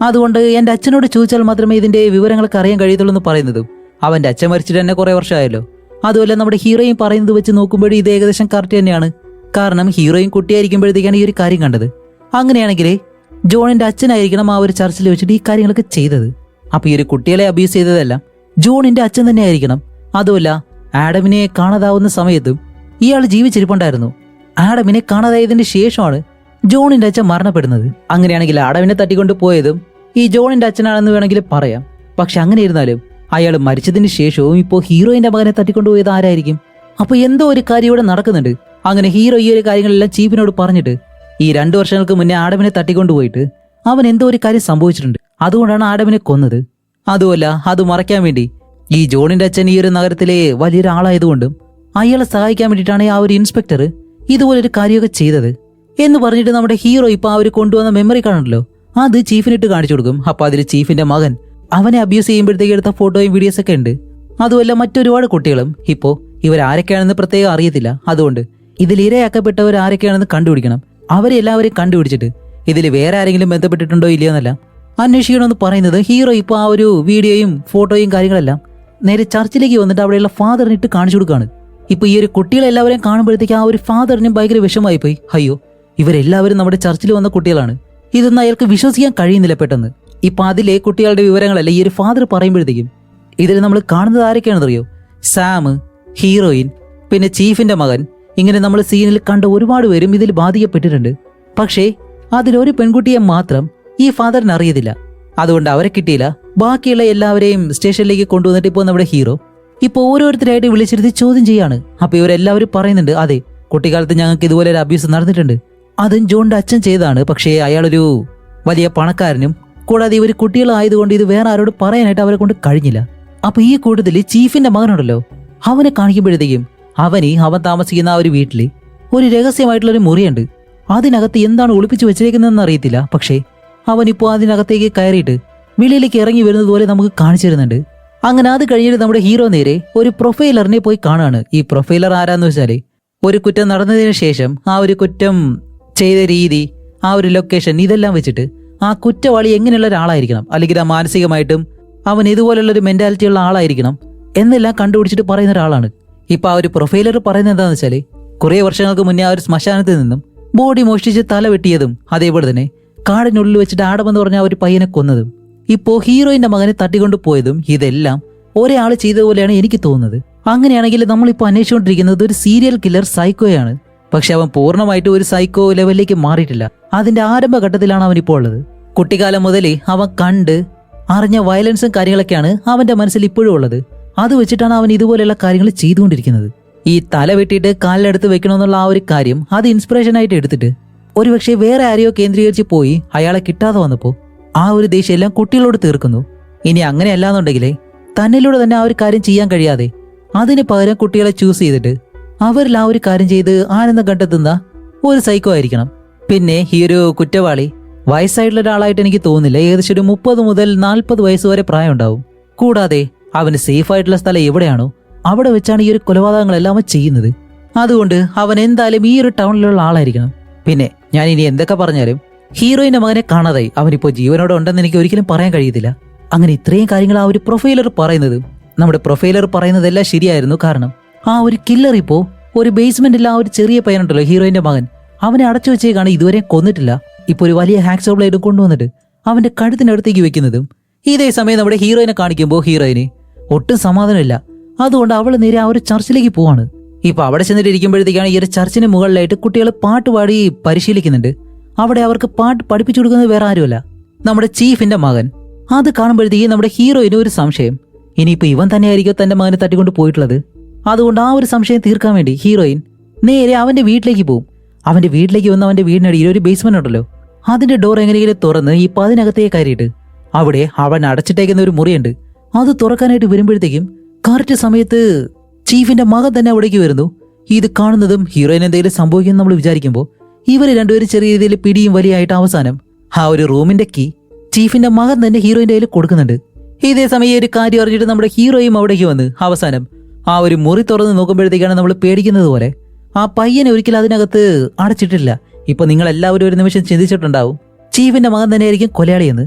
അതുകൊണ്ട് എൻ്റെ അച്ഛനോട് ചോദിച്ചാൽ മാത്രമേ ഇതിന്റെ വിവരങ്ങളൊക്കെ അറിയാൻ കഴിയത്തുള്ളൂ എന്ന് പറയുന്നതും അവന്റെ അച്ഛൻ മരിച്ചിട്ട് തന്നെ കുറെ വർഷമായല്ലോ. അതുമല്ല നമ്മുടെ ഹീറോയും പറയുന്നത് വെച്ച് നോക്കുമ്പോഴും ഇത് ഏകദേശം കറക്റ്റ് തന്നെയാണ്. കാരണം ഹീറോയും കുട്ടിയായിരിക്കുമ്പോഴത്തേക്കാണ് ഈ ഒരു കാര്യം കണ്ടത്. അങ്ങനെയാണെങ്കിൽ ജോണിന്റെ അച്ഛനായിരിക്കണം ആ ഒരു ചർച്ചിൽ വെച്ചിട്ട് ഈ കാര്യങ്ങളൊക്കെ ചെയ്തത്. അപ്പൊ ഈ ഒരു കുട്ടികളെ അബ്യൂസ് ചെയ്തതെല്ലാം ജോണിന്റെ അച്ഛൻ തന്നെ ആയിരിക്കണം. അതുമല്ല ആഡമിനെ കാണാതാവുന്ന സമയത്തും ഇയാൾ ജീവിച്ചിരിപ്പുണ്ടായിരുന്നു. ആഡമിനെ കാണാതായതിന് ശേഷമാണ് ജോണിന്റെ അച്ഛൻ മരണപ്പെടുന്നത്. അങ്ങനെയാണെങ്കിൽ ആഡമിനെ തട്ടിക്കൊണ്ട് പോയതും ഈ ജോണിന്റെ അച്ഛനാണെന്ന് വേണമെങ്കിൽ പറയാം. പക്ഷെ അങ്ങനെ ഇരുന്നാലും അയാൾ മരിച്ചതിന് ശേഷവും ഇപ്പോൾ ഹീറോയിന്റെ മകനെ തട്ടിക്കൊണ്ടുപോയത് ആരായിരിക്കും? അപ്പൊ എന്തോ ഒരു കാര്യം ഇവിടെ നടക്കുന്നുണ്ട്. അങ്ങനെ ഹീറോ ഈ ഒരു കാര്യങ്ങളെല്ലാം ചീഫിനോട് പറഞ്ഞിട്ട് ഈ 2 വർഷങ്ങൾക്ക് മുന്നേ ആഡമിനെ തട്ടിക്കൊണ്ടുപോയിട്ട് അവൻ എന്തോ ഒരു കാര്യം സംഭവിച്ചിട്ടുണ്ട്, അതുകൊണ്ടാണ് ആഡമിനെ കൊന്നത്. അതുമല്ല അത് മറയ്ക്കാൻ വേണ്ടി ഈ ജോണിന്റെ അച്ഛൻ ഈ ഒരു നഗരത്തിലെ വലിയൊരാളായതുകൊണ്ടും അയാളെ സഹായിക്കാൻ വേണ്ടിയിട്ടാണ് ആ ഒരു ഇൻസ്പെക്ടർ ഇതുപോലൊരു കാര്യമൊക്കെ ചെയ്തത് എന്ന് പറഞ്ഞിട്ട് നമ്മുടെ ഹീറോ ഇപ്പൊ ആ ഒരു കൊണ്ടുവന്ന മെമ്മറി കാർഡുണ്ടല്ലോ അത് ചീഫിനിട്ട് കാണിച്ചു കൊടുക്കും. അപ്പൊ അതിൽ ചീഫിന്റെ മകൻ അവനെ അബ്യൂസ് ചെയ്യുമ്പോഴത്തേക്ക് എടുത്ത ഫോട്ടോയും വീഡിയോസൊക്കെ ഉണ്ട്. അതുമല്ല മറ്റൊരുപാട് കുട്ടികളും ഇപ്പോൾ ഇവരാരൊക്കെയാണെന്ന് പ്രത്യേകം അറിയത്തില്ല. അതുകൊണ്ട് ഇതിൽ ഇരയാക്കപ്പെട്ടവർ ആരൊക്കെയാണെന്ന് കണ്ടുപിടിക്കണം. അവരെ എല്ലാവരെയും കണ്ടുപിടിച്ചിട്ട് ഇതിൽ വേറെ ആരെങ്കിലും ബന്ധപ്പെട്ടിട്ടുണ്ടോ ഇല്ലയോ എന്നല്ല അന്വേഷിക്കണമെന്ന് പറയുന്നത് ഹീറോ ഇപ്പോൾ ആ ഒരു വീഡിയോയും ഫോട്ടോയും കാര്യങ്ങളെല്ലാം നേരെ ചർച്ചിലേക്ക് വന്നിട്ട് അവിടെയുള്ള ഫാദറിനിട്ട് കാണിച്ചു കൊടുക്കുകയാണ്. ഇപ്പൊ ഈ ഒരു കുട്ടികളെല്ലാവരെയും കാണുമ്പോഴത്തേക്ക് ആ ഒരു ഫാദറിനും ഭയങ്കര വിഷമായി പോയി. അയ്യോ ഇവരെല്ലാവരും നമ്മുടെ ചർച്ചിൽ വന്ന കുട്ടികളാണ്, ഇതൊന്നും അയാൾക്ക് വിശ്വസിക്കാൻ കഴിയുന്നില്ല പെട്ടെന്ന്. ഇപ്പൊ അതിലെ കുട്ടികളുടെ വിവരങ്ങളല്ല ഈ ഒരു ഫാദർ പറയുമ്പോഴത്തേക്കും ഇതിൽ നമ്മൾ കാണുന്നത് ആരൊക്കെയാണെന്നറിയോ? സാം, ഹീറോയിൻ, പിന്നെ ചീഫിന്റെ മകൻ, ഇങ്ങനെ നമ്മൾ സീനിൽ കണ്ട ഒരുപാട് പേരും ഇതിൽ ബാധിക്കപ്പെട്ടിട്ടുണ്ട്. പക്ഷേ അതിലൊരു പെൺകുട്ടിയെ മാത്രം ഈ ഫാദറിന് അറിയത്തില്ല. അതുകൊണ്ട് അവരെ കിട്ടിയില്ല. ബാക്കിയുള്ള എല്ലാവരെയും സ്റ്റേഷനിലേക്ക് കൊണ്ടുവന്നിട്ട് ഇപ്പോൾ നമ്മുടെ ഹീറോ ഇപ്പോൾ ഓരോരുത്തരായിട്ട് വിളിച്ചിരുത്തി ചോദ്യം ചെയ്യാണ്. അപ്പൊ ഇവരെല്ലാവരും പറയുന്നുണ്ട്, അതെ കുട്ടിക്കാലത്ത് ഞങ്ങൾക്ക് ഇതുപോലെ ഒരു അബ്യൂസ് നടന്നിട്ടുണ്ട്, അതും ജോണിന്റെ അച്ഛൻ ചെയ്തതാണ്. പക്ഷേ അയാളൊരു വലിയ പണക്കാരനും കൂടാതെ ഇവർ കുട്ടികളായതുകൊണ്ട് ഇത് വേറെ ആരോട് പറയാനായിട്ട് അവരെ കൊണ്ട് കഴിഞ്ഞില്ല. അപ്പൊ ഈ കൂട്ടത്തിൽ ചീഫിന്റെ മകനുണ്ടല്ലോ അവനെ കാണിക്കുമ്പോഴത്തേക്കും അവൻ താമസിക്കുന്ന ആ ഒരു വീട്ടിൽ ഒരു രഹസ്യമായിട്ടുള്ളൊരു മുറിയുണ്ട്. അതിനകത്ത് എന്താണ് ഒളിപ്പിച്ചു വെച്ചിരിക്കുന്നതെന്ന് അറിയത്തില്ല. പക്ഷേ അവനിപ്പോൾ അതിനകത്തേക്ക് കയറിയിട്ട് വെളിയിലേക്ക് ഇറങ്ങി വരുന്നത് പോലെ നമുക്ക് കാണിച്ചു തരുന്നുണ്ട്. അങ്ങനെ അത് കഴിഞ്ഞിട്ട് നമ്മുടെ ഹീറോ നേരെ ഒരു പ്രൊഫൈലറിനെ പോയി കാണാണ്. ഈ പ്രൊഫൈലർ ആരാന്ന് വെച്ചാല് ഒരു കുറ്റം നടന്നതിന് ശേഷം ആ ഒരു കുറ്റം ചെയ്ത രീതി, ആ ഒരു ലൊക്കേഷൻ, ഇതെല്ലാം വെച്ചിട്ട് ആ കുറ്റവാളി എങ്ങനെയുള്ള ഒരാളായിരിക്കണം, അല്ലെങ്കിൽ ആ മാനസികമായിട്ടും അവൻ ഇതുപോലുള്ള ഒരു മെന്റാലിറ്റി ഉള്ള ആളായിരിക്കണം എന്നെല്ലാം കണ്ടുപിടിച്ചിട്ട് പറയുന്ന ഒരാളാണ്. ഇപ്പൊ ആ ഒരു പ്രൊഫൈലർ പറയുന്നത് എന്താണെന്ന് വെച്ചാല് കുറെ വർഷങ്ങൾക്ക് മുന്നേ ആ ഒരു ശ്മശാനത്തിൽ നിന്നും ബോഡി മോഷ്ടിച്ച് തല വെട്ടിയതും അതേപോലെ തന്നെ കാടിനുള്ളിൽ വെച്ചിട്ട് ആടമെന്ന് പറഞ്ഞ ആ ഒരു പയ്യനെ കൊന്നതും ഇപ്പോ ഹീറോയിന്റെ മകനെ തട്ടിക്കൊണ്ടു പോയതും ഇതെല്ലാം ഒരേ ആള് ചെയ്തതുപോലെയാണ് എനിക്ക് തോന്നുന്നത്. അങ്ങനെയാണെങ്കിൽ നമ്മളിപ്പോൾ അന്വേഷിച്ചുകൊണ്ടിരിക്കുന്നത് ഒരു സീരിയൽ കില്ലർ സൈക്കോയാണ്. പക്ഷെ അവൻ പൂർണ്ണമായിട്ട് ഒരു സൈക്കോ ലെവലിലേക്ക് മാറിയിട്ടില്ല. അതിന്റെ ആരംഭഘട്ടത്തിലാണ് അവൻ ഇപ്പോൾ ഉള്ളത്. കുട്ടിക്കാലം മുതലേ അവൻ കണ്ട് അറിഞ്ഞ വയലൻസും കാര്യങ്ങളൊക്കെയാണ് അവന്റെ മനസ്സിൽ ഇപ്പോഴും ഉള്ളത്. അത് വെച്ചിട്ടാണ് അവൻ ഇതുപോലെയുള്ള കാര്യങ്ങൾ ചെയ്തുകൊണ്ടിരിക്കുന്നത്. ഈ തല വെട്ടിയിട്ട് കാലിലെടുത്ത് വെക്കണമെന്നുള്ള ആ ഒരു കാര്യം അത് ഇൻസ്പിറേഷൻ ആയിട്ട് എടുത്തിട്ട് ഒരുപക്ഷെ വേറെ ആരെയോ കേന്ദ്രീകരിച്ച് പോയി അയാളെ കിട്ടാതെ വന്നപ്പോൾ ആ ഒരു ദേഷ്യം എല്ലാം കുട്ടികളോട് തീർക്കുന്നു. ഇനി അങ്ങനെയല്ലാന്നുണ്ടെങ്കിലേ തന്നിലൂടെ തന്നെ ആ ഒരു കാര്യം ചെയ്യാൻ കഴിയാതെ അതിന് പകരം കുട്ടികളെ ചൂസ് ചെയ്തിട്ട് അവരിൽ ആ ഒരു കാര്യം ചെയ്ത് ആനന്ദം കണ്ടെത്തുന്ന ഒരു സൈക്കോ ആയിരിക്കണം. പിന്നെ ഈ ഒരു കുറ്റവാളി വയസ്സായിട്ടുള്ള ഒരാളായിട്ട് എനിക്ക് തോന്നുന്നില്ല. ഏകദേശം ഒരു 30 മുതൽ 40 വയസ്സ് വരെ പ്രായം ഉണ്ടാവും. കൂടാതെ അവന് സേഫ് ആയിട്ടുള്ള സ്ഥലം എവിടെയാണോ അവിടെ വെച്ചാണ് ഈ ഒരു കൊലപാതകങ്ങളെല്ലാം അവൻ ചെയ്യുന്നത്. അതുകൊണ്ട് അവൻ എന്തായാലും ഈ ഒരു ടൗണിലുള്ള ആളായിരിക്കണം. പിന്നെ ഞാൻ ഇനി എന്തൊക്കെ പറഞ്ഞാലും ഹീറോയിന്റെ മകനെ കാണാതായി. അവനിപ്പോ ജീവനോടെ ഉണ്ടെന്ന് എനിക്ക് ഒരിക്കലും പറയാൻ കഴിയത്തില്ല. അങ്ങനെ ഇത്രയും കാര്യങ്ങൾ ആ ഒരു പ്രൊഫൈലർ പറയുന്നത്, നമ്മുടെ പ്രൊഫൈലർ പറയുന്നതെല്ലാം ശരിയായിരുന്നു. കാരണം ആ ഒരു കില്ലർ ഇപ്പോ ഒരു ബേസ്മെന്റിൽ ആ ഒരു ചെറിയ പയ്യനുണ്ടല്ലോ ഹീറോയിന്റെ മകൻ, അവനെ അടച്ചു വെച്ചേക്കാണ്. ഇതുവരെ കൊന്നിട്ടില്ല. ഇപ്പൊ ഒരു വലിയ ഹാക്സോ ബ്ലേഡ് കൊണ്ടുവന്നിട്ട് അവന്റെ കഴുത്തിനടുത്തേക്ക് വെക്കുന്നതും. ഇതേ സമയം നമ്മുടെ ഹീറോയിനെ കാണിക്കുമ്പോൾ ഹീറോയിന് ഒട്ടും സമാധാനമില്ല. അതുകൊണ്ട് അവൾ നേരെ ആ ഒരു ചർച്ചിലേക്ക് പോവാണ്. ഇപ്പൊ അവിടെ ചെന്നിട്ട് ഇരിക്കുമ്പോഴത്തേക്കാണ് ഈ ഒരു ചർച്ചിന് മുകളിലായിട്ട് കുട്ടികൾ പാട്ട് പാടി പരിശീലിക്കുന്നുണ്ട്. അവിടെ അവർക്ക് പാട്ട് പഠിപ്പിച്ചു കൊടുക്കുന്നത് വേറെ ആരുമല്ല, നമ്മുടെ ചീഫിന്റെ മകൻ. അത് കാണുമ്പോഴത്തേക്കും നമ്മുടെ ഹീറോയിന് ഒരു സംശയം, ഇനിയിപ്പോ ഇവൻ തന്നെയായിരിക്കും തന്റെ മകനെ തട്ടിക്കൊണ്ട് പോയിട്ടുള്ളത്. അതുകൊണ്ട് ആ ഒരു സംശയം തീർക്കാൻ വേണ്ടി ഹീറോയിൻ നേരെ അവന്റെ വീട്ടിലേക്ക് പോകും. അവന്റെ വീട്ടിലേക്ക് വന്ന് അവന്റെ വീടിനടിയിൽ ഒരു ബേസ്മെന്റ് ഉണ്ടല്ലോ, അതിന്റെ ഡോർ എങ്ങനെയെങ്കിലും തുറന്ന് ഇപ്പൊ അതിനകത്തേക്ക് കയറിയിട്ട് അവിടെ അവൻ അടച്ചിട്ടേക്കുന്ന ഒരു മുറിയുണ്ട്. അത് തുറക്കാനായിട്ട് വരുമ്പോഴത്തേക്കും കറക്റ്റ് സമയത്ത് ചീഫിന്റെ മകൻ തന്നെ അവിടേക്ക് വരുന്നു. ഇത് കാണുന്നതും ഹീറോയിൻ എന്തെങ്കിലും സംഭവിക്കുമെന്ന് നമ്മൾ വിചാരിക്കുമ്പോൾ ഇവര് രണ്ടുപേരും ചെറിയ രീതിയിൽ പിടിയും വലിയായിട്ട് അവസാനം ആ ഒരു റൂമിന്റെ കീ ചീഫിന്റെ മകൻ തന്നെ ഹീറോയിന്റെ കയ്യിൽ കൊടുക്കുന്നുണ്ട്. ഇതേ സമയം ഒരു കാര്യം അറിഞ്ഞിട്ട് നമ്മുടെ ഹീറോയും അവിടേക്ക് വന്ന് അവസാനം ആ ഒരു മുറി തുറന്ന് നോക്കുമ്പോഴത്തേക്കാണ് നമ്മൾ പേടിക്കുന്നത് പോലെ ആ പയ്യനെ ഒരിക്കലും അതിനകത്ത് അടച്ചിട്ടില്ല. ഇപ്പൊ നിങ്ങൾ എല്ലാവരും ഒരു നിമിഷം ചിന്തിച്ചിട്ടുണ്ടാവും ചീഫിന്റെ മകൻ തന്നെയായിരിക്കും കൊലയാളിയെന്ന്.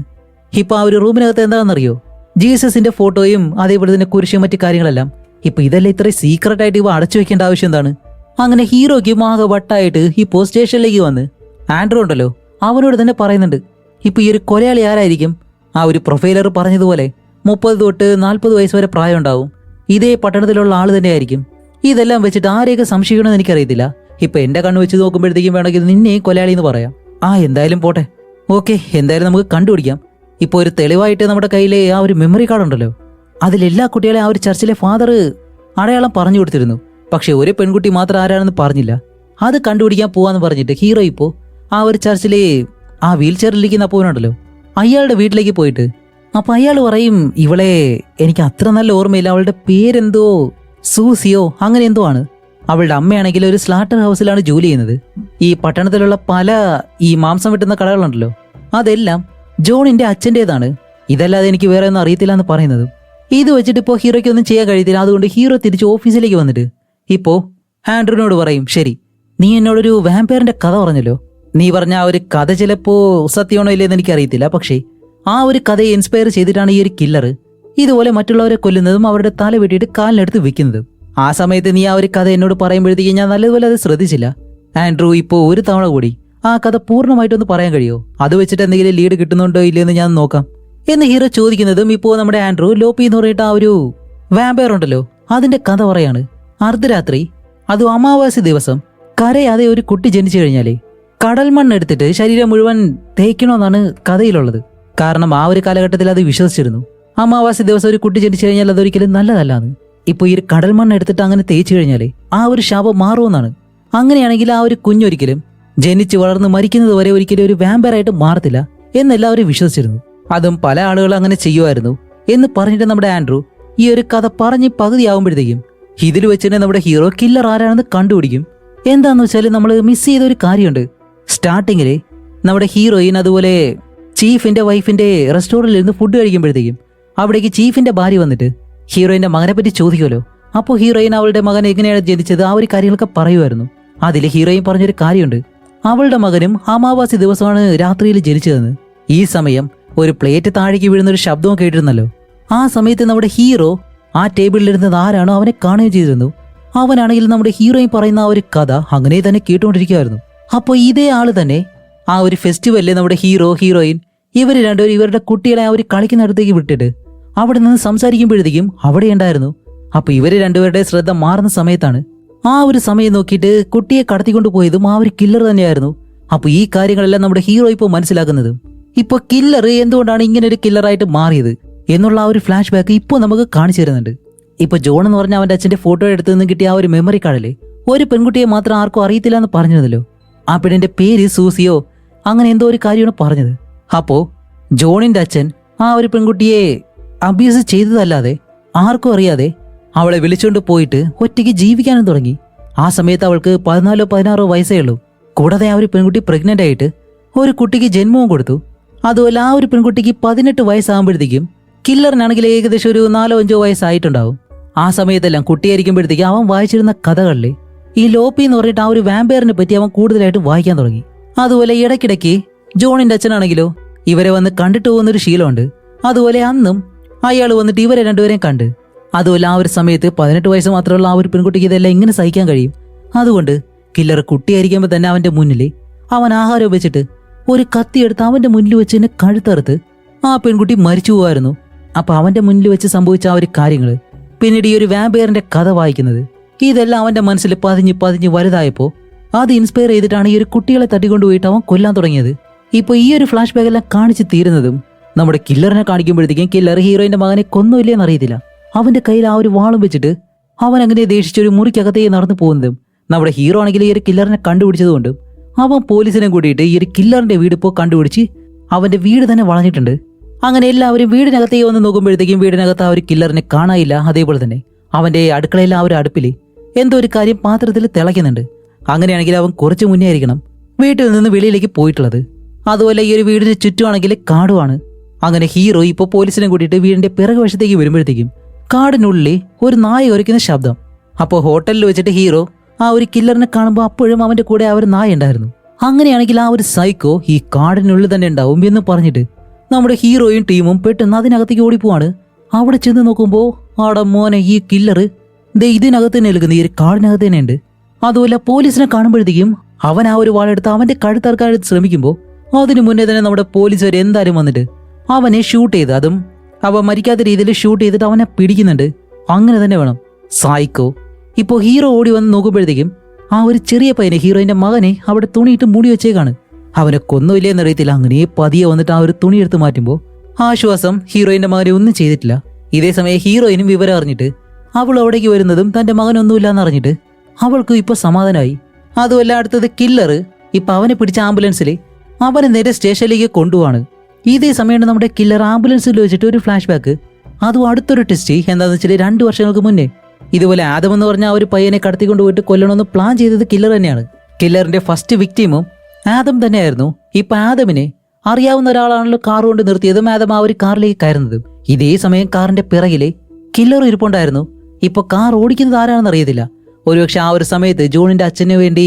ഇപ്പൊ ആ ഒരു റൂമിനകത്ത് എന്താണെന്നറിയോ, ജീസസിന്റെ ഫോട്ടോയും അതേപോലെ തന്നെ കുരിശും മറ്റു കാര്യങ്ങളെല്ലാം. ഇപ്പൊ ഇതെല്ലാം ഇത്രയും സീക്രട്ട് ആയിട്ട് ഇവ അടച്ചു വെക്കേണ്ട ആവശ്യം എന്താണ്? അങ്ങനെ ഹീറോയ്ക്ക് ആകെ വട്ടായിട്ട് ഇപ്പോ സ്റ്റേഷനിലേക്ക് വന്ന് ആൻഡ്രോ ഉണ്ടല്ലോ അവനോട് തന്നെ പറയുന്നുണ്ട്, ഇപ്പൊ ഈ ഒരു കൊലയാളി ആരായിരിക്കും? ആ ഒരു പ്രൊഫൈലർ പറഞ്ഞതുപോലെ 30 തൊട്ട് 40 വയസ്സ് വരെ പ്രായം ഉണ്ടാവും. ഇതേ പട്ടണത്തിലുള്ള ആള് തന്നെയായിരിക്കും. ഇതെല്ലാം വെച്ചിട്ട് ആരെയൊക്കെ സംശയിക്കണമെന്ന് എനിക്കറിയത്തില്ല. ഇപ്പൊ എന്റെ കണ്ണ് വെച്ച് നോക്കുമ്പോഴത്തേക്കും വേണമെങ്കിൽ നിന്നെ കൊലയാളി എന്ന് പറയാം. എന്തായാലും പോട്ടെ, ഓക്കെ, എന്തായാലും നമുക്ക് കണ്ടുപിടിക്കാം. ഇപ്പൊ ഒരു തെളിവായിട്ട് നമ്മുടെ കയ്യിലെ ആ ഒരു മെമ്മറി കാർഡ് ഉണ്ടല്ലോ, അതിലെല്ലാ കുട്ടികളെ ആ ഒരു ചർച്ചിലെ ഫാദർ അടയാളം പറഞ്ഞു കൊടുത്തിരുന്നു. പക്ഷെ ഒരു പെൺകുട്ടി മാത്രം ആരാണെന്ന് പറഞ്ഞില്ല. അത് കണ്ടുപിടിക്കാൻ പോവാന്ന് പറഞ്ഞിട്ട് ഹീറോ ഇപ്പോ ആ ഒരു ചർച്ചിലെ ആ വീൽ ചെയറിലിരിക്കുന്ന അപ്പൂനുണ്ടല്ലോ അയാളുടെ വീട്ടിലേക്ക് പോയിട്ട് അപ്പൊ അയാൾ പറയും, ഇവളെ എനിക്ക് അത്ര നല്ല ഓർമ്മയില്ല, അവളുടെ പേരെന്തോ സൂസിയോ അങ്ങനെ എന്തോ ആണ്. അവളുടെ അമ്മയാണെങ്കിൽ ഒരു സ്ലാട്ടർ ഹൗസിലാണ് ജോലി ചെയ്യുന്നത്. ഈ പട്ടണത്തിലുള്ള പല ഈ മാംസം വെട്ടുന്ന കടകളുണ്ടല്ലോ അതെല്ലാം ജോണിന്റെ അച്ഛൻ്റെതാണ്. ഇതല്ലാതെ എനിക്ക് വേറെ ഒന്നും അറിയത്തില്ല എന്ന് പറയുന്നതും. ഇത് വെച്ചിട്ട് ഇപ്പോൾ ഹീറോയ്ക്ക് ഒന്നും ചെയ്യാൻ കഴിയത്തില്ല. അതുകൊണ്ട് ഹീറോ തിരിച്ച് ഓഫീസിലേക്ക് വന്നിട്ട് ഇപ്പോ ആൻഡ്രൂവിനോട് പറയും, ശരി, നീ എന്നോടൊരു വാമ്പയറിന്റെ കഥ പറഞ്ഞല്ലോ. നീ പറഞ്ഞ ആ ഒരു കഥ ചിലപ്പോ സത്യമാണോ ഇല്ലെന്ന് എനിക്കറിയത്തില്ല. പക്ഷേ ആ ഒരു കഥയെ ഇൻസ്പയർ ചെയ്തിട്ടാണ് ഈ ഒരു കില്ലർ ഇതുപോലെ മറ്റുള്ളവരെ കൊല്ലുന്നതും അവരുടെ തല വെട്ടിയിട്ട് കാലിനടുത്ത് വെക്കുന്നതും. ആ സമയത്ത് നീ ആ ഒരു കഥ എന്നോട് പറയുമ്പോഴത്തേക്കും ഞാൻ നല്ലതുപോലെ അത് ശ്രദ്ധിച്ചില്ല. ആൻഡ്രൂ, ഇപ്പോൾ ഒരു തവണ കൂടി ആ കഥ പൂർണ്ണമായിട്ടൊന്ന് പറയാൻ കഴിയോ? അത് വെച്ചിട്ട് എന്തെങ്കിലും ലീഡ് കിട്ടുന്നുണ്ടോ ഇല്ലയെന്ന് ഞാൻ നോക്കാം എന്ന് ഹീറോ ചോദിക്കുന്നതും ഇപ്പോൾ നമ്മുടെ ആൻഡ്രൂ ലോപ്പി എന്ന് പറഞ്ഞിട്ട് ആ ഒരു വാമ്പയർ ഉണ്ടല്ലോ അതിന്റെ കഥ പറയാണ്. അർദ്ധരാത്രി, അതും അമാവാസി ദിവസം, കരയാതെ ഒരു കുട്ടി ജനിച്ചു കഴിഞ്ഞാലേ കടൽ മണ്ണെടുത്തിട്ട് ശരീരം മുഴുവൻ തേക്കണമെന്നാണ് കഥയിലുള്ളത്. കാരണം ആ ഒരു കാലഘട്ടത്തിൽ അത് വിശ്വസിച്ചിരുന്നു. അമാവാസി ദിവസം ഒരു കുട്ടി ജനിച്ചു കഴിഞ്ഞാൽ അതൊരിക്കലും നല്ലതല്ലാന്ന്. ഇപ്പൊ ഈ കടൽ മണ്ണ് എടുത്തിട്ട് അങ്ങനെ തേച്ചു കഴിഞ്ഞാലേ ആ ഒരു ശാപം മാറുമെന്നാണ്. അങ്ങനെയാണെങ്കിൽ ആ ഒരു കുഞ്ഞൊരിക്കലും ജനിച്ച് വളർന്ന് മരിക്കുന്നത് വരെ ഒരിക്കലും ഒരു വാമ്പയറായിട്ട് മാറത്തില്ല എന്നെല്ലാവരും വിശ്വസിച്ചിരുന്നു. അതും പല ആളുകൾ അങ്ങനെ ചെയ്യുമായിരുന്നു എന്ന് പറഞ്ഞിട്ട് നമ്മുടെ ആൻഡ്രൂ ഈ ഒരു കഥ പറഞ്ഞ് പകുതിയാവുമ്പോഴത്തേക്കും ഇതിൽ വെച്ചിട്ട് നമ്മുടെ ഹീറോ കില്ലർ ആരാണെന്ന് കണ്ടുപിടിക്കും. എന്താന്ന് വെച്ചാൽ നമ്മൾ മിസ് ചെയ്ത ഒരു കാര്യമുണ്ട്. സ്റ്റാർട്ടിങ്ങില് നമ്മുടെ ഹീറോയിൻ അതുപോലെ ചീഫിന്റെ വൈഫിന്റെ റെസ്റ്റോറന്റിൽ ഇരുന്ന് ഫുഡ് കഴിക്കുമ്പോഴത്തേക്കും അവിടേക്ക് ചീഫിന്റെ ഭാര്യ വന്നിട്ട് ഹീറോയിന്റെ മകനെ പറ്റി ചോദിക്കുമല്ലോ. അപ്പോൾ ഹീറോയിൻ അവളുടെ മകൻ എങ്ങനെയാണ് ജനിച്ചത് ആ ഒരു കാര്യങ്ങളൊക്കെ പറയുമായിരുന്നു. അതിൽ ഹീറോയിൻ പറഞ്ഞൊരു കാര്യമുണ്ട്, അവളുടെ മകനും അമാവാസി ദിവസമാണ് രാത്രിയിൽ ജനിച്ചതെന്ന്. ഈ സമയം ഒരു പ്ലേറ്റ് താഴേക്ക് വീഴുന്നൊരു ശബ്ദവും കേട്ടിരുന്നല്ലോ. ആ സമയത്ത് നമ്മുടെ ഹീറോ ആ ടേബിളിലിരുന്നത് ആരാണോ അവനെ കാണുകയും ചെയ്തിരുന്നു. അവനാണെങ്കിൽ നമ്മുടെ ഹീറോയിൻ പറയുന്ന ആ ഒരു കഥ അങ്ങനെ തന്നെ കേട്ടുകൊണ്ടിരിക്കുകയായിരുന്നു. അപ്പോൾ ഇതേ ആള് തന്നെ ആ ഒരു ഫെസ്റ്റിവലിൽ നമ്മുടെ ഹീറോ ഹീറോയിൻ ഇവർ രണ്ടുപേരും ഇവരുടെ കുട്ടികളെ ആ ഒരു കളിക്കുന്നിടത്തേക്ക് വിട്ടിട്ട് അവിടെ നിന്ന് സംസാരിക്കുമ്പോഴത്തേക്കും അവിടെ ഉണ്ടായിരുന്നു. അപ്പൊ ഇവര് രണ്ടുപേരുടെ ശ്രദ്ധ മാറുന്ന സമയത്താണ് ആ ഒരു സമയം നോക്കിയിട്ട് കുട്ടിയെ കടത്തിക്കൊണ്ട് പോയതും ആ ഒരു കില്ലർ തന്നെയായിരുന്നു. അപ്പൊ ഈ കാര്യങ്ങളെല്ലാം നമ്മുടെ ഹീറോ ഇപ്പോൾ മനസ്സിലാക്കുന്നത്. ഇപ്പൊ കില്ലർ എന്തുകൊണ്ടാണ് ഇങ്ങനെ ഒരു കില്ലറായിട്ട് മാറിയത് എന്നുള്ള ആ ഒരു ഫ്ലാഷ് ബാക്ക് ഇപ്പോൾ നമുക്ക് കാണിച്ചു തരുന്നുണ്ട്. ഇപ്പൊ ജോൺ എന്ന് പറഞ്ഞ അവന്റെ അച്ഛന്റെ ഫോട്ടോ എടുത്തു നിന്ന് കിട്ടിയ ആ ഒരു മെമ്മറി കാർഡില് ഒരു പെൺകുട്ടിയെ മാത്രം ആർക്കും അറിയത്തില്ല എന്ന് പറഞ്ഞിരുന്നല്ലോ. ആ പെണ്ണിന്റെ പേര് സൂസിയോ അങ്ങനെ എന്തോ ഒരു കാര്യമാണ് പറഞ്ഞത്. അപ്പോ ജോണിന്റെ അച്ഛൻ ആ ഒരു പെൺകുട്ടിയെ അബ്യൂസ് ചെയ്തതല്ലാതെ ആർക്കും അറിയാതെ അവളെ വിളിച്ചുകൊണ്ട് പോയിട്ട് ഒറ്റയ്ക്ക് ജീവിക്കാനും തുടങ്ങി. ആ സമയത്ത് അവൾക്ക് 14-16 വയസ്സേ ഉള്ളൂ. കൂടാതെ ആ ഒരു പെൺകുട്ടി പ്രഗ്നന്റ് ആയിട്ട് ഒരു കുട്ടിക്ക് ജന്മവും കൊടുത്തു. അതുപോലെ ആ ഒരു പെൺകുട്ടിക്ക് 18 വയസ്സാകുമ്പോഴത്തേക്കും കില്ലറിനാണെങ്കിൽ ഏകദേശം ഒരു 4-5 വയസ്സായിട്ടുണ്ടാവും. ആ സമയത്തെല്ലാം കുട്ടിയായിരിക്കുമ്പോഴത്തേക്ക് അവൻ വായിച്ചിരുന്ന കഥകളിലെ ഈ ലോപ്പി എന്ന് പറഞ്ഞിട്ട് ആ ഒരു വാമ്പയറിനെ പറ്റി അവൻ കൂടുതലായിട്ട് വായിക്കാൻ തുടങ്ങി. അതുപോലെ ഇടയ്ക്കിടയ്ക്ക് ജോണിന്റെ അച്ഛനാണെങ്കിലോ ഇവരെ വന്ന് കണ്ടിട്ട് പോകുന്നൊരു ശീലമുണ്ട്. അതുപോലെ അന്നും അയാൾ വന്നിട്ട് ഇവരെ രണ്ടുപേരെയും കണ്ട്. അതുപോലെ ആ ഒരു സമയത്ത് 18 വയസ്സ് മാത്രമുള്ള ആ ഒരു പെൺകുട്ടിക്ക് ഇതെല്ലാം ഇങ്ങനെ സഹിക്കാൻ കഴിയും. അതുകൊണ്ട് കില്ലർ കുട്ടിയായിരിക്കുമ്പോൾ തന്നെ അവന്റെ മുന്നിൽ അവൻ ആഹാരം വെച്ചിട്ട് ഒരു കത്തിയെടുത്ത് അവന്റെ മുന്നിൽ വെച്ച് തന്നെ കഴുത്തറുത്ത് ആ പെൺകുട്ടി മരിച്ചു പോവായിരുന്നു. അപ്പൊ അവന്റെ മുന്നിൽ വെച്ച് സംഭവിച്ച ആ ഒരു കാര്യങ്ങള് പിന്നീട് ഈ ഒരു വാമ്പയറിന്റെ കഥ വായിക്കുന്നത് ഇതെല്ലാം അവന്റെ മനസ്സിൽ പതിഞ്ഞ് വലുതായപ്പോ അത് ഇൻസ്പയർ ചെയ്തിട്ടാണ് ഈ ഒരു കുട്ടികളെ തട്ടിക്കൊണ്ടുപോയിട്ട് അവൻ കൊല്ലാൻ തുടങ്ങിയത്. ഇപ്പൊ ഈ ഒരു ഫ്ലാഷ് ബാക്ക് എല്ലാം കാണിച്ച് തീരുന്നതും നമ്മുടെ കില്ലറിനെ കാണിക്കുമ്പോഴത്തേക്കും കില്ലർ ഹീറോയിന്റെ മകനെ കൊന്നുമില്ലേന്ന് അറിയത്തില്ല. അവന്റെ കയ്യിൽ ആ ഒരു വാളും വെച്ചിട്ട് അവൻ അങ്ങനെ ദേഷിച്ചൊരു മുറിക്കകത്തേക്ക് നടന്നു പോകുന്നതും നമ്മുടെ ഹീറോ ആണെങ്കിൽ ഈ ഒരു കില്ലറിനെ കണ്ടുപിടിച്ചതുകൊണ്ടും അവൻ പോലീസിനെ കൂട്ടിയിട്ട് ഈ ഒരു കില്ലറിന്റെ വീട് ഇപ്പോൾ കണ്ടുപിടിച്ച് അവന്റെ വീട് തന്നെ വളഞ്ഞിട്ടുണ്ട്. അങ്ങനെ എല്ലാവരും വീടിനകത്തേക്ക് വന്ന് നോക്കുമ്പോഴത്തേക്കും വീടിനകത്ത് ആ ഒരു കില്ലറിനെ കാണാനില്ല. അതേപോലെ തന്നെ അവന്റെ അടുക്കളയിൽ ആ ഒരു അടുപ്പിൽ എന്തോ ഒരു കാര്യം പാത്രത്തിൽ തിളയ്ക്കുന്നുണ്ട്. അങ്ങനെയാണെങ്കിൽ അവൻ കുറച്ച് മുന്നേ ആയിരിക്കണം വീട്ടിൽ നിന്ന് വെളിയിലേക്ക് പോയിട്ടുള്ളത്. അതുപോലെ ഈ ഒരു വീടിന് ചുറ്റുമാണെങ്കിൽ കാടുമാണ്. അങ്ങനെ ഹീറോ ഇപ്പോൾ പോലീസിനെ കൂട്ടിയിട്ട് വീടിന്റെ പിറകുവശത്തേക്ക് വരുമ്പോഴത്തേക്കും കാടിനുള്ളിൽ ഒരു നായ ഉരയ്ക്കുന്ന ശബ്ദം. അപ്പോൾ ഹോട്ടലിൽ വെച്ചിട്ട് ഹീറോ ആ ഒരു കില്ലറിനെ കാണുമ്പോൾ അപ്പോഴും അവന്റെ കൂടെ ആ ഒരു നായ ഉണ്ടായിരുന്നു. അങ്ങനെയാണെങ്കിൽ ആ ഒരു സൈക്കോ ഈ കാടിനുള്ളിൽ തന്നെ ഉണ്ടാവും എന്ന് പറഞ്ഞിട്ട് നമ്മുടെ ഹീറോയും ടീമും പെട്ടെന്ന് അതിനകത്തേക്ക് ഓടിപ്പോവാണ്. അവിടെ ചെന്ന് നോക്കുമ്പോൾ ആടെ മോനെ ഈ കില്ലറ് ഇതിനകത്ത് തന്നെ നിൽക്കുന്നു, ഈ ഒരു കാടിനകത്ത് തന്നെ ഉണ്ട്. അതുപോലെ പോലീസിനെ കാണുമ്പോഴത്തേക്കും അവൻ ആ ഒരു വാളെടുത്ത് അവന്റെ കഴുത്തറക്കാനായിട്ട് ശ്രമിക്കുമ്പോൾ അതിനു മുന്നേ തന്നെ നമ്മുടെ പോലീസുകാർ എന്തായാലും വന്നിട്ട് അവനെ ഷൂട്ട് ചെയ്ത്, അതും അവൻ മരിക്കാത്ത രീതിയിൽ ഷൂട്ട് ചെയ്തിട്ട് അവനെ പിടിക്കുന്നുണ്ട്. അങ്ങനെ തന്നെ വേണം സൈക്കോ. ഇപ്പോൾ ഹീറോ ഓടി വന്ന് നോക്കുമ്പോഴത്തേക്കും ആ ഒരു ചെറിയ പയ്യനെ ഹീറോയിന്റെ മകനെ അവിടെ തുണിയിട്ട് മൂടി വെച്ചേക്കാണ്. അവനെ കൊന്നുമില്ലേ എന്നറിയത്തില്ല. അങ്ങനെ പതിയെ വന്നിട്ട് ആ ഒരു തുണി എടുത്ത് മാറ്റുമ്പോൾ ആശ്വാസം, ഹീറോയിന്റെ മകനെ ഒന്നും ചെയ്തിട്ടില്ല. ഇതേസമയം ഹീറോയിനും വിവരം അറിഞ്ഞിട്ട് അവൾ അവിടേക്ക് വരുന്നതും തന്റെ മകനൊന്നുമില്ല എന്നറിഞ്ഞിട്ട് അവൾക്കും ഇപ്പൊ സമാധാനമായി. അതുമല്ല അടുത്തത് കില്ലറ് ഇപ്പൊ അവനെ പിടിച്ച ആംബുലൻസിൽ അവനെ നേരെ സ്റ്റേഷനിലേക്ക് കൊണ്ടുപോവാണ്. ഇതേ സമയമാണ് നമ്മുടെ കില്ലർ ആംബുലൻസിൽ വെച്ചിട്ട് ഒരു ഫ്ലാഷ് ബാക്ക്. അതും അടുത്തൊരു ടെസ്റ്റ് എന്താണെന്ന് വെച്ചാൽ 2 വർഷങ്ങൾക്ക് മുന്നേ ഇതുപോലെ ആദം എന്ന് പറഞ്ഞ ആ ഒരു പയ്യനെ കടത്തിക്കൊണ്ടുപോയിട്ട് കൊല്ലണമെന്ന് പ്ലാൻ ചെയ്തത് കില്ലർ തന്നെയാണ്. കില്ലറിന്റെ ഫസ്റ്റ് വിക്ടിമും ആദം തന്നെയായിരുന്നു. ഇപ്പൊ ആദമിനെ അറിയാവുന്ന ഒരാളാണല്ലോ കാർ കൊണ്ട് നിർത്തിയതും ആദം ആ ഒരു കാറിലേക്ക് കയറുന്നതും. ഇതേ സമയം കാറിന്റെ പിറകിലെ കില്ലർ ഇരിപ്പുണ്ടായിരുന്നു. ഇപ്പൊ കാർ ഓടിക്കുന്നത് ആരാണെന്ന് അറിയത്തില്ല. ഒരുപക്ഷെ ആ ഒരു സമയത്ത് ജോണിന്റെ അച്ഛന് വേണ്ടി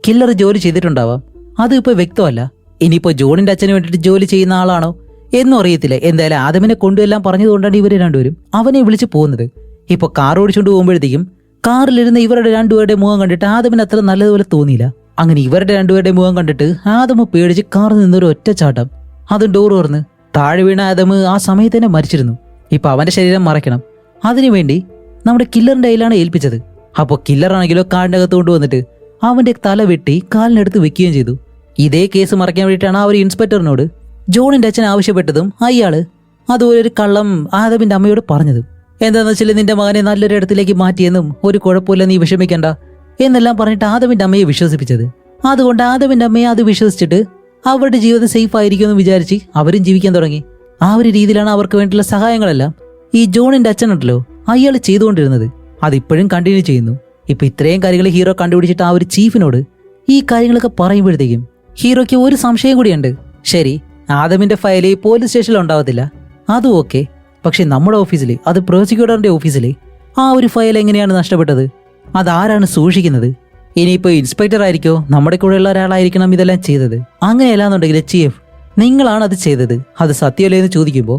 കില്ലർ ജോലി ചെയ്തിട്ടുണ്ടാവാം. അത് ഇപ്പൊ വ്യക്തമല്ല. ഇനിയിപ്പോ ജോണിന്റെ അച്ഛന് വേണ്ടിയിട്ട് ജോലി ചെയ്യുന്ന ആളാണോ എന്നും അറിയത്തില്ല. എന്തായാലും ആദമിനെ കൊണ്ടുവെല്ലാം പറഞ്ഞതുകൊണ്ടാണ് ഇവര് രണ്ടുപേരും അവനെ വിളിച്ചു പോകുന്നത്. ഇപ്പൊ കാർ ഓടിച്ചുകൊണ്ട് പോകുമ്പോഴത്തേക്കും കാറിലിരുന്ന ഇവരുടെ രണ്ടുപേരുടെ മുഖം കണ്ടിട്ട് ആദമിന് അത്ര നല്ലതുപോലെ തോന്നിയില്ല. അങ്ങനെ ഇവരുടെ രണ്ടുപേരുടെ മുഖം കണ്ടിട്ട് ആദമ് പേടിച്ച് കാറിൽ നിന്നൊരു ഒറ്റച്ചാട്ടം. അതും ഡോർ തുറന്ന് താഴെ വീണ ആദമ് ആ സമയത്ത് തന്നെ മരിച്ചിരുന്നു. ഇപ്പൊ അവന്റെ ശരീരം മറയ്ക്കണം. അതിനുവേണ്ടി നമ്മുടെ കില്ലറിന്റെ കയ്യിലാണ് ഏൽപ്പിച്ചത്. അപ്പോൾ കില്ലറാണെങ്കിലോ കാടിനകത്ത് കൊണ്ടുവന്നിട്ട് അവന്റെ തല വെട്ടി കാലിനടുത്ത് വെക്കുകയും ചെയ്തു. ഇതേ കേസ് മറയ്ക്കാൻ വേണ്ടിയിട്ടാണ് ആ ഒരു ഇൻസ്പെക്ടറിനോട് ജോണിന്റെ അച്ഛൻ ആവശ്യപ്പെട്ടതും അയാള് അതുപോലെ ഒരു കള്ളം ആദമിന്റെ അമ്മയോട് പറഞ്ഞതും. എന്താണെന്ന് വെച്ചാൽ നിന്റെ മകനെ നല്ലൊരു ഇടത്തിലേക്ക് മാറ്റിയെന്നും ഒരു കുഴപ്പമില്ല, നീ വിഷമിക്കണ്ട എന്നെല്ലാം പറഞ്ഞിട്ട് ആദമിന്റെ അമ്മയെ വിശ്വസിപ്പിച്ചത്. അതുകൊണ്ട് ആദമിന്റെ അമ്മയെ അത് വിശ്വസിച്ചിട്ട് അവരുടെ ജീവിതം സേഫ് ആയിരിക്കുമെന്ന് വിചാരിച്ച് അവരും ജീവിക്കാൻ തുടങ്ങി. ആ ഒരു രീതിയിലാണ് അവർക്ക് വേണ്ടിയുള്ള സഹായങ്ങളെല്ലാം ഈ ജോണിന്റെ അച്ഛനുണ്ടല്ലോ അയാൾ ചെയ്തുകൊണ്ടിരുന്നത്. അതിപ്പോഴും കണ്ടിന്യൂ ചെയ്യുന്നു. ഇപ്പൊ ഇത്രയും കാര്യങ്ങൾ ഹീറോ കണ്ടുപിടിച്ചിട്ട് ആ ഒരു ചീഫിനോട് ഈ കാര്യങ്ങളൊക്കെ പറയുമ്പോഴത്തേക്കും ഹീറോയ്ക്ക് ഒരു സംശയം കൂടിയുണ്ട്. ശരി, ആദമിന്റെ ഫയല് പോലീസ് സ്റ്റേഷനിൽ ഉണ്ടാവത്തില്ല, അതും ഓക്കെ. പക്ഷെ നമ്മുടെ ഓഫീസിൽ, അത് പ്രോസിക്യൂട്ടറിന്റെ ഓഫീസിൽ ആ ഒരു ഫയൽ എങ്ങനെയാണ് നഷ്ടപ്പെട്ടത്? അതാരാണ് സൂക്ഷിക്കുന്നത്? ഇനിയിപ്പോൾ ഇൻസ്പെക്ടർ ആയിരിക്കോ, നമ്മുടെ കൂടെയുള്ള ഒരാളായിരിക്കണം ഇതെല്ലാം ചെയ്തത്. അങ്ങനെയല്ലാന്നുണ്ടെങ്കിൽ ചീഫ് നിങ്ങളാണ് അത് ചെയ്തത്, അത് സത്യമല്ലേ എന്ന് ചോദിക്കുമ്പോൾ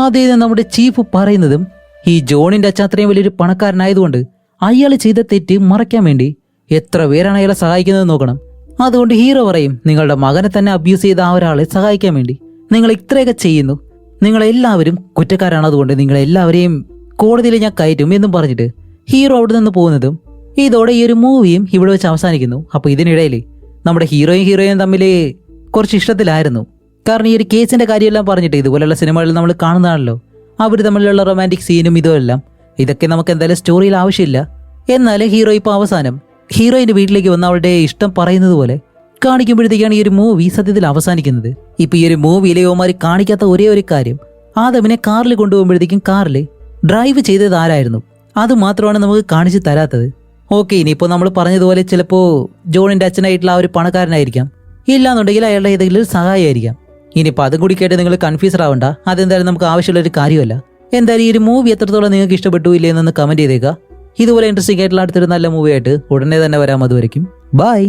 അതേത് നമ്മുടെ ചീഫ് പറയുന്നതും ഈ ജോണിന്റെ അച്ഛൻ അത്രയും വലിയൊരു പണക്കാരനായതുകൊണ്ട് അയാൾ ചെയ്ത തെറ്റ് മറയ്ക്കാൻ വേണ്ടി എത്ര പേരാണ് അയാളെ സഹായിക്കുന്നത് നോക്കണം. അതുകൊണ്ട് ഹീറോ പറയും, നിങ്ങളുടെ മകനെ തന്നെ അബ്യൂസ് ചെയ്ത ആ ഒരാളെ സഹായിക്കാൻ വേണ്ടി നിങ്ങൾ ഇത്രയൊക്കെ ചെയ്യുന്നു, നിങ്ങളെല്ലാവരും കുറ്റക്കാരാണ്, അതുകൊണ്ട് നിങ്ങളെല്ലാവരെയും കോടതിയിൽ ഞാൻ കയറ്റും എന്നും പറഞ്ഞിട്ട് ഹീറോ അവിടെ നിന്ന് പോകുന്നതും ഇതോടെ ഈ ഒരു മൂവിയും ഇവിടെ വെച്ച് അവസാനിക്കുന്നു. അപ്പോൾ ഇതിനിടയിൽ നമ്മുടെ ഹീറോയും തമ്മിൽ കുറച്ച് ഇഷ്ടത്തിലായിരുന്നു. കാരണം ഈ ഒരു കേസിന്റെ കാര്യമെല്ലാം പറഞ്ഞിട്ട് ഇതുപോലെയുള്ള സിനിമകളിൽ നമ്മൾ കാണുന്നതാണല്ലോ, അവർ തമ്മിലുള്ള റൊമാൻറ്റിക് സീനും ഇതുമെല്ലാം ഇതൊക്കെ നമുക്ക് എന്തായാലും സ്റ്റോറിയിൽ ആവശ്യമില്ല. എന്നാലും ഹീറോ ഇപ്പോൾ അവസാനം ഹീറോയിന്റെ വീട്ടിലേക്ക് വന്ന് അവളുടെ ഇഷ്ടം പറയുന്നത് പോലെ കാണിക്കുമ്പോഴത്തേക്കാണ് ഈ ഒരു മൂവി സത്യത്തിൽ അവസാനിക്കുന്നത്. ഇപ്പൊ ഈ ഒരു മൂവിയിലെ യോമാര് കാണിക്കാത്ത ഒരേ ഒരു കാര്യം, ആദമിനെ കാറിൽ കൊണ്ടുപോകുമ്പോഴത്തേക്കും കാറിൽ ഡ്രൈവ് ചെയ്തത് ആരായിരുന്നു, അത് മാത്രമാണ് നമുക്ക് കാണിച്ചു തരാത്തത്. ഓക്കെ, ഇനിയിപ്പോൾ നമ്മൾ പറഞ്ഞതുപോലെ ചിലപ്പോൾ ജോണിന്റെ അച്ഛനായിട്ടുള്ള ആ ഒരു പണക്കാരനായിരിക്കാം, ഇല്ലാന്നുണ്ടെങ്കിൽ അയാളുടെ ഏതെങ്കിലും ഒരു സഹായമായിരിക്കാം. ഇനിയിപ്പോൾ അതും കൂടി കേട്ട് നിങ്ങൾ കൺഫ്യൂസ്ഡ് ആവണ്ട, അതെന്തായാലും നമുക്ക് ആവശ്യമുള്ള ഒരു കാര്യമല്ല. എന്തായാലും ഈ ഒരു മൂവി എത്രത്തോളം നിങ്ങൾക്ക് ഇഷ്ടപ്പെട്ടു ഇല്ലേ എന്നൊന്ന് കമന്റ് ചെയ്തേക്കുക. ഇതുപോലെ ഇൻട്രസ്റ്റിംഗ് ആയിട്ടുള്ള അടുത്തൊരു നല്ല മൂവിയായിട്ട് ഉടനെ തന്നെ വരാം. അതുവരെയും ബൈ.